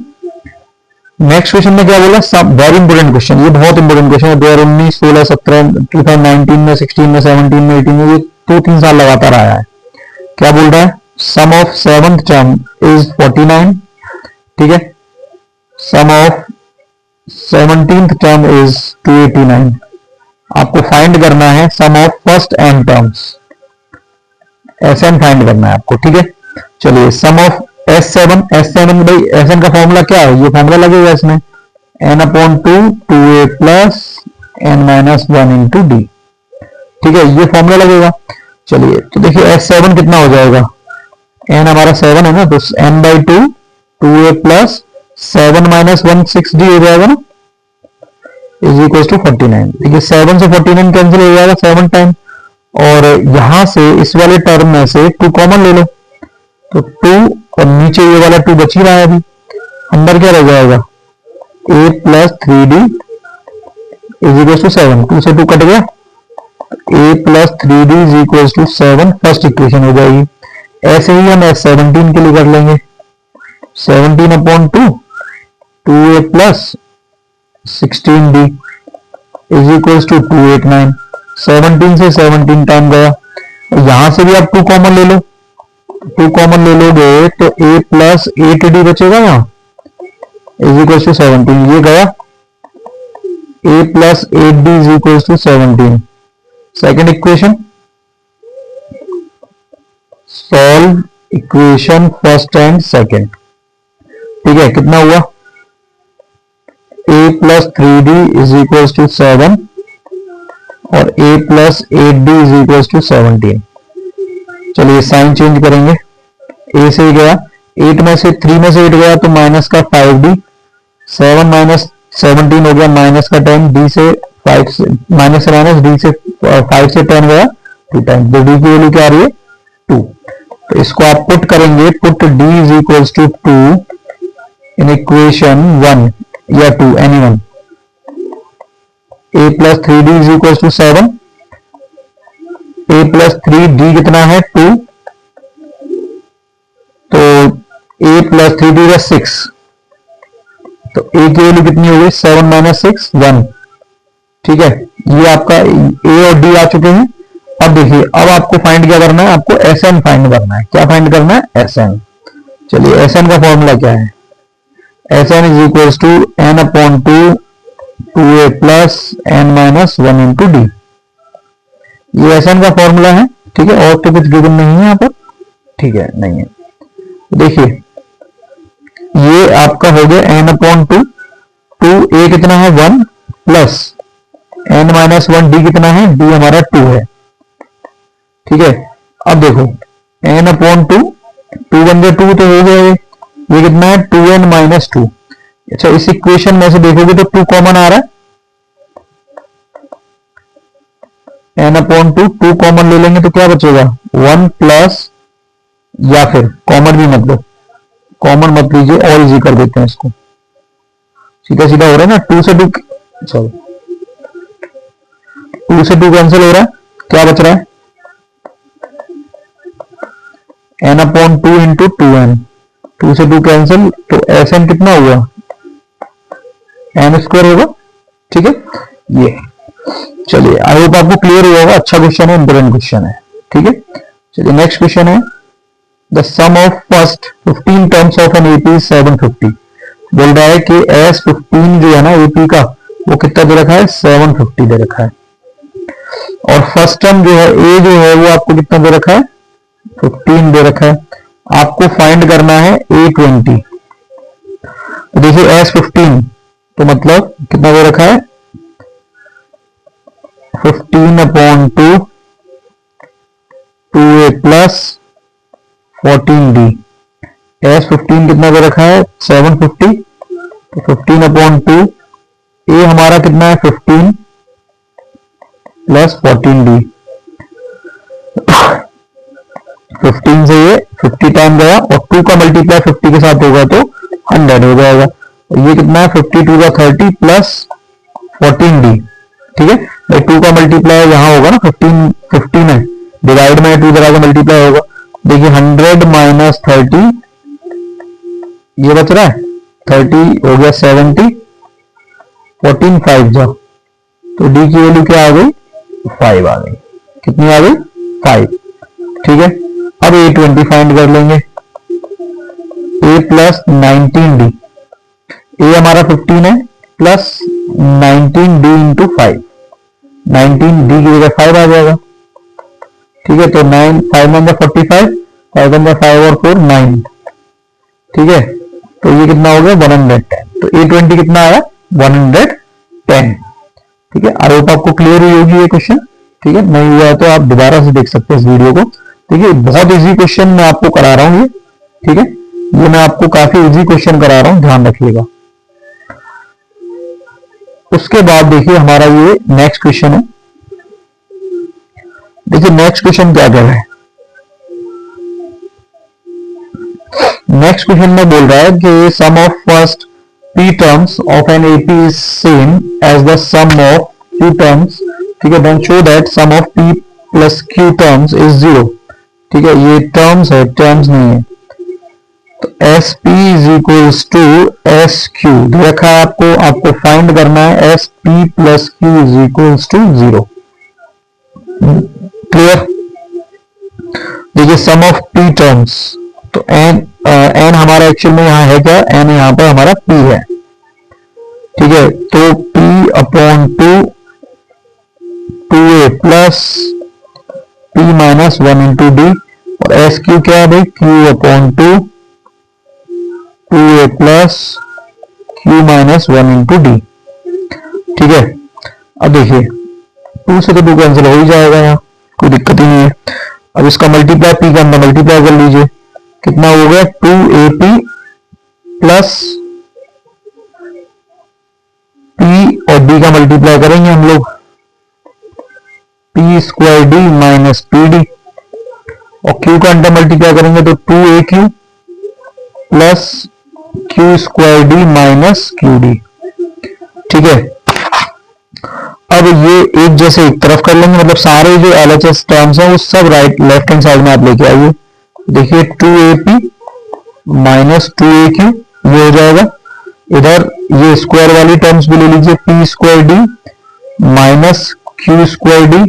नेक्स्ट क्वेश्चन में क्या बोला, सब वेरी इंपोर्टेंट क्वेश्चन, ये बहुत इंपोर्टेंट क्वेश्चन है। 2019 16 17 2019 में 16 में 17 में 18 में, ये 2-3 साल लगातार आया है। क्या बोल रहा है, sum of 7th term is 49। ठीक है, sum of 17th term is 289। आपको फाइंड करना है sum of first n terms, Sn find करना है आपको। ठीक है, चलिए सम ऑफ S7 भाई Sn का फॉर्मूला क्या है, ये फॉर्मूला लगेगा इसमें n/2 2a plus n minus 1 into D. ठीक है, ये फॉर्मूला लगेगा। चलिए तो देखिए S7 कितना हो जाएगा, n हमारा 7 है ना, तो n/2 2a plus 7 minus 1 6d हो जाएगा ना, इज इक्वल टू 49। देखिए 7 से 49 कैंसिल हो जाएगा 7 टाइम, और यहां से इस वाले टर्म में से 2 कॉमन ले लो, तो 2 और नीचे ये वाला 2 बच ही रहा है अभी, अंदर क्या रह जाएगा a plus 3d is equal to 7। 2 से 2 कट गया, a plus 3d is equal to 7 first equation हो जाएगी। ऐसे ही हम S17 के लिए कर लेंगे, 17/2 2a plus 16d is equal to 289। 17 से 17 टाइम गया, यहां से भी आप 2 कॉमन ले लो, 2 कॉमन ले लोगे तो a प्लस 8d बचेगा यहाँ, इज इक्वल टू 17। ये गया, a plus 8d is equal to 17। Second equation, solve equation first and second. ठीक है, कितना हुआ, a plus 3d is equal to 7 और a plus 8d is equal to 17। चलिए साइन चेंज करेंगे, a से गया 8 में से 3 में से 8 गया तो माइनस का 5d, 7 माइनस 17 हो गया माइनस का 10, d से 5 से माइनस d से 5 से 10 गया 2 टाइम, तो d की वैल्यू क्या आ रही है 2। तो इसको आप पुट करेंगे, put d is equal to 2 in equation 1 या 2 any one. a plus 3d is equal to 7, a plus 3d कितना है 2, तो ए प्लस 3 टू 6, तो ए की वैल्यू कितनी हो गई 7 माइनस 6 1। ठीक है, ये आपका ए और डी आ चुके हैं। अब देखिए, अब आपको फाइंड क्या करना है, आपको एस एन फाइंड करना है। क्या फाइंड करना है, एस एन। चलिए एस एन का फॉर्मूला क्या है, S N is equal to N upon 2 A plus N minus 1 into D. ये एस एन का फॉर्मूला है। ठीक है, और तो कुछ गिवन नहीं है यहाँ पर। ठीक है, नहीं है। देखिए ये आपका हो गया एन अपॉन 2 ए कितना है 1 प्लस एन माइनस 1 डी कितना है, डी हमारा 2 है। ठीक है, अब देखो एन अपॉन 2 बन गया 2 तो हो गया ये कितना है 2n माइनस 2। अच्छा, इस इक्वेशन में से देखोगे तो 2 कॉमन आ रहा है, एन अपॉन 2 कॉमन ले लेंगे तो क्या बचेगा 1 प्लस, या फिर कॉमन भी मत लो, कॉमन मत लीजिए और इजी कर देते हैं इसको, सीधा सीधा हो रहा है ना। 2 से 2 कैंसिल हो रहा है, क्या बच रहा है एन अपॉन 2 इंटू 2n, 2 से 2 कैंसिल, तो एस एन कितना हुआ एन स्क्वायर होगा। ठीक है, ये चलिए आई होप आपको क्लियर हुआ होगा। अच्छा क्वेश्चन है, इंपोर्टेंट क्वेश्चन है। ठीक है, चलिए नेक्स्ट क्वेश्चन है, the sum of first 15 terms of an AP 750। बोल रहा है कि एस 15 जो है ना एपी का, वो कितना दे रखा है 750 दे रखा है, और फर्स्ट टर्म जो है ए जो है वो आपको कितना दे रखा है 15 दे रखा है। आपको फाइंड करना है A20। देखिए S15 तो मतलब कितना दे रखा है 15 upon 2a plus 14d। S15 कितना दे रखा है 750, तो 15 अपॉन 2 a हमारा कितना है 15 प्लस 14d। 15 से ये 50 टाइम गया और 2 का मल्टीप्लाई 50 के साथ होगा तो 100 हो जाएगा। और ये कितना है 52 का 30 प्लस 14d। ठीक है भाई, 2 का मल्टीप्लाई यहाँ होगा ना 15 है, डिवाइड में 2 तरह का मल्टीप्लाई होगा। देखिए 100 माइनस 30 ये बच रहा है 30 हो गया 70, 14 5 जा, तो d की वैल्यू क्या आ गई 5 आ गई। कितनी आ गई 5। ठीक है, अब A20 फाइंड कर लेंगे, a प्लस 19d, a हमारा 15 है प्लस 19d इंटू 5, 19d की जगह 5 आ जाएगा। ठीक है, तो 9 5 9 45, 5 9 5 और 4 9। ठीक है, तो ये कितना हो गया 110, तो A20 कितना आया 110। ठीक है, आई होप आपको क्लियर हुई होगी ये क्वेश्चन। ठीक है, नहीं हुआ है तो आप दोबारा से देख सकते हैं इस वीडियो को। देखिए बहुत इजी क्वेश्चन मैं आपको करा रहा हूं ये। ठीक है, ये मैं आपको काफी इजी क्वेश्चन करा रहा हूं, ध्यान रखिएगा। उसके बाद देखिए हमारा ये नेक्स्ट क्वेश्चन है। देखिए नेक्स्ट क्वेश्चन क्या कह रहा है, नेक्स्ट क्वेश्चन में बोल रहा है कि sum of first p terms of an AP is same as the sum of q terms. ठीक है, then show that sum of p plus q terms is 0। ठीक है, ये टर्म्स है, टर्म्स नहीं है। तो SP is equals to SQ दे रखा है आपको फाइंड करना है SP plus Q is equals to 0। Clear. देखिए सम ऑफ p टर्म्स, तो n हमारा एक्चुअल में यहाँ है क्या, n यहाँ पर हमारा p है। ठीक है, तो p upon 2a plus p minus 1 into D, और एस क्यू क्या है भाई q upon 2a plus q minus 1 into D. ठीक है, अब देखिए 2 से तो 2 कैंसिल हो ही जाएगा, यहाँ कोई दिक्कत ही नहीं है। अब इसका मल्टीप्लाई p का अंदर मल्टीप्लाई कर लीजिए, कितना हो गया 2ap प्लस p और d का मल्टीप्लाई करेंगे हम लोग, p square d minus P D, और q का अंदर मल्टीप्लाई करेंगे तो 2aq plus q square d minus Q D. ठीक है, अब ये एक जैसे एक तरफ कर लेंगे, मतलब सारे जो LHS टर्म्स हैं वो सब राइट लेफ्ट हैंड साइड में आप लेके आइए। देखिए 2ap माइनस 2aq ये हो जाएगा। इधर ये स्क्वायर वाली टर्म्स भी ले लीजिए, P square D minus Q square D,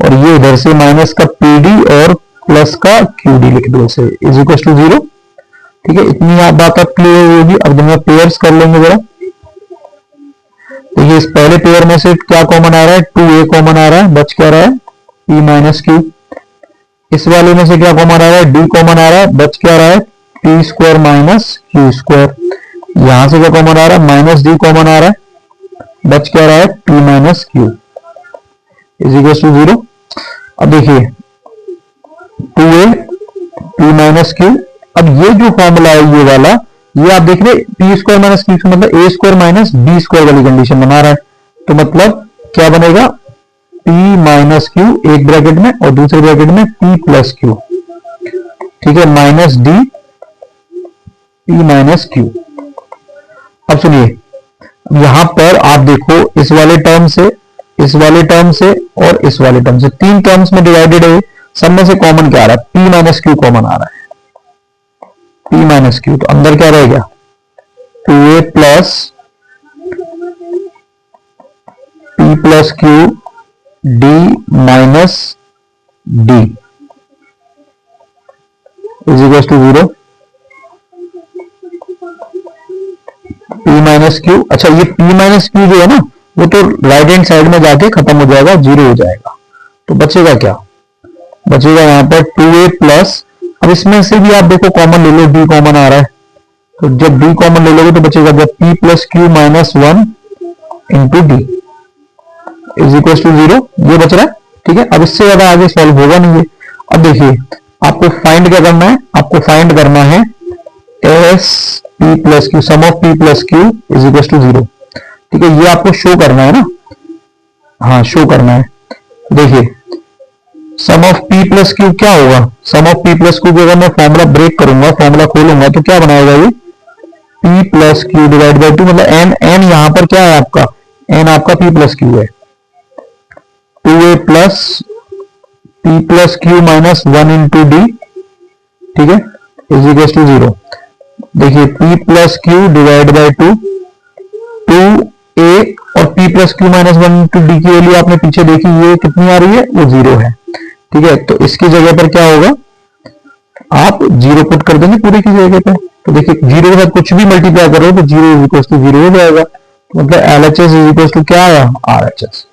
और ये इधर से माइनस का पी डी और प्लस का क्यू डी लिख दो इसे, इज इक्वल टू 0। ठीक है, इतनी बात आप क्लियर होगी। अब जब हम पेयर्स कर लेंगे जरा, तो ये इस पहले पेयर में से क्या कॉमन आ रहा है, 2a कॉमन आ रहा है, बच क्या रहा है p माइनस क्यू। इस वाले में से क्या कॉमन आ रहा है, d कॉमन आ रहा है, बच क्या रहा है p square minus Q square. यहां से क्या कॉमन आ रहा है, माइनस d कॉमन आ रहा है, बच क्या रहा है p minus Q is equal to 0। अब देखिए 2a p माइनस क्यू, अब ये जो फॉर्मूला है ये वाला, ये आप देख रहे पी स्क्वायर माइनस क्यू मतलब ए स्क्वायर माइनस बी स्क्वायर वाली कंडीशन बना रहा है। तो मतलब क्या बनेगा, p माइनस क्यू एक ब्रैकेट में और दूसरे ब्रैकेट में p प्लस क्यू, ठीक है, minus D p minus Q. अब सुनिए, यहां पर आप देखो इस वाले टर्म से, इस वाले टर्म से और इस वाले टर्म से, तीन टर्म्स में डिवाइडेड है, सब में से कॉमन क्या आ रहा है, p माइनस क्यू कॉमन आ रहा है, p माइनस क्यू। तो अंदर क्या रह गया, 2a plus p plus Q d minus d is equal to 0। p minus Q, अच्छा ये p माइनस क्यू जो है ना, वो तो राइट हैंड साइड में जाके खत्म हो जाएगा, 0 हो जाएगा। तो बचेगा क्या, बचेगा यहां पर 2a प्लस, अब इसमें से भी आप देखो कॉमन ले लो, d कॉमन आ रहा है, तो जब d कॉमन ले लोगे तो बचेगा जब p plus Q minus 1 into D is equal to 0, ये बच रहा है। ठीक है, अब इससे ज्यादा आगे सॉल्व होगा नहीं है। अब देखिए आपको फाइंड क्या करना है, आपको फाइंड करना है S P plus Q, sum of P plus Q is equal to 0। ठीक है, ये आपको शो करना है ना, हाँ शो करना है। देखिए sum of p plus Q क्या होगा, सम ऑफ p प्लस क्यू अगर मैं फॉर्मूला ब्रेक करूंगा, फॉर्मूला खोलूंगा तो क्या बनाएगा ये, p plus Q divide by 2, मतलब n यहां पर क्या है आपका, n आपका p प्लस क्यू है, 2a plus p plus Q minus 1 into D, ठीक है, इज इक्वल टू 0। देखिए p plus Q divide by 2, 2a और p plus Q minus 1 into D की वैल्यू आपने पीछे देखी, ये कितनी आ रही है, वो 0 है। ठीक है, तो इसकी जगह पर क्या होगा, आप 0 पुट कर देंगे पूरे की जगह पे। तो देखिए 0 के साथ कुछ भी मल्टीप्लाई करो तो 0 इज इक्वल टू 0 हो जाएगा। तो मतलब LHS इज इक्वल टू क्या आया, RHS।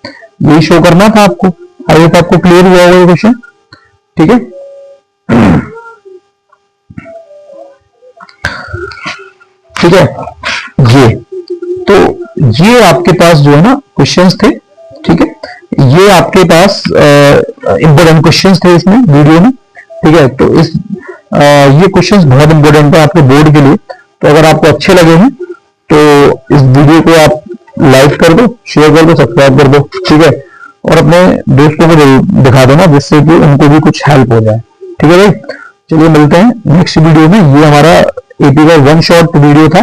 यही शो करना था आपको। आई होप आपको क्लियर हुआ होगा ये क्वेश्चन। ठीक है, ठीक है, ये तो ये आपके पास जो है ना क्वेश्चंस थे। ठीक है, ये आपके पास इंपोर्टेंट क्वेश्चंस थे इसमें वीडियो में। ठीक है, तो इस ये क्वेश्चंस बहुत इंपॉर्टेंट है आपके बोर्ड के लिए। तो अगर आपको अच्छे लगे हैं तो इस वीडियो को आप लाइक कर दो, शेयर कर दो, सब्सक्राइब कर दो। ठीक है, और अपने दोस्तों को दिखा देना जिससे कि उनको भी कुछ हेल्प हो जाए। ठीक है भाई, चलिए मिलते हैं नेक्स्ट वीडियो में। ये हमारा एपी का 1 शॉर्ट वीडियो था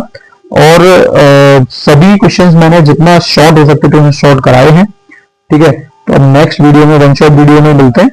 और सभी क्वेश्चंस मैंने जितना शॉर्ट हो सकते थे उन्हें शॉर्ट कराए हैं। ठीक है, तो अब नेक्स्ट वीडियो में 1 शॉर्ट वीडियो में मिलते हैं।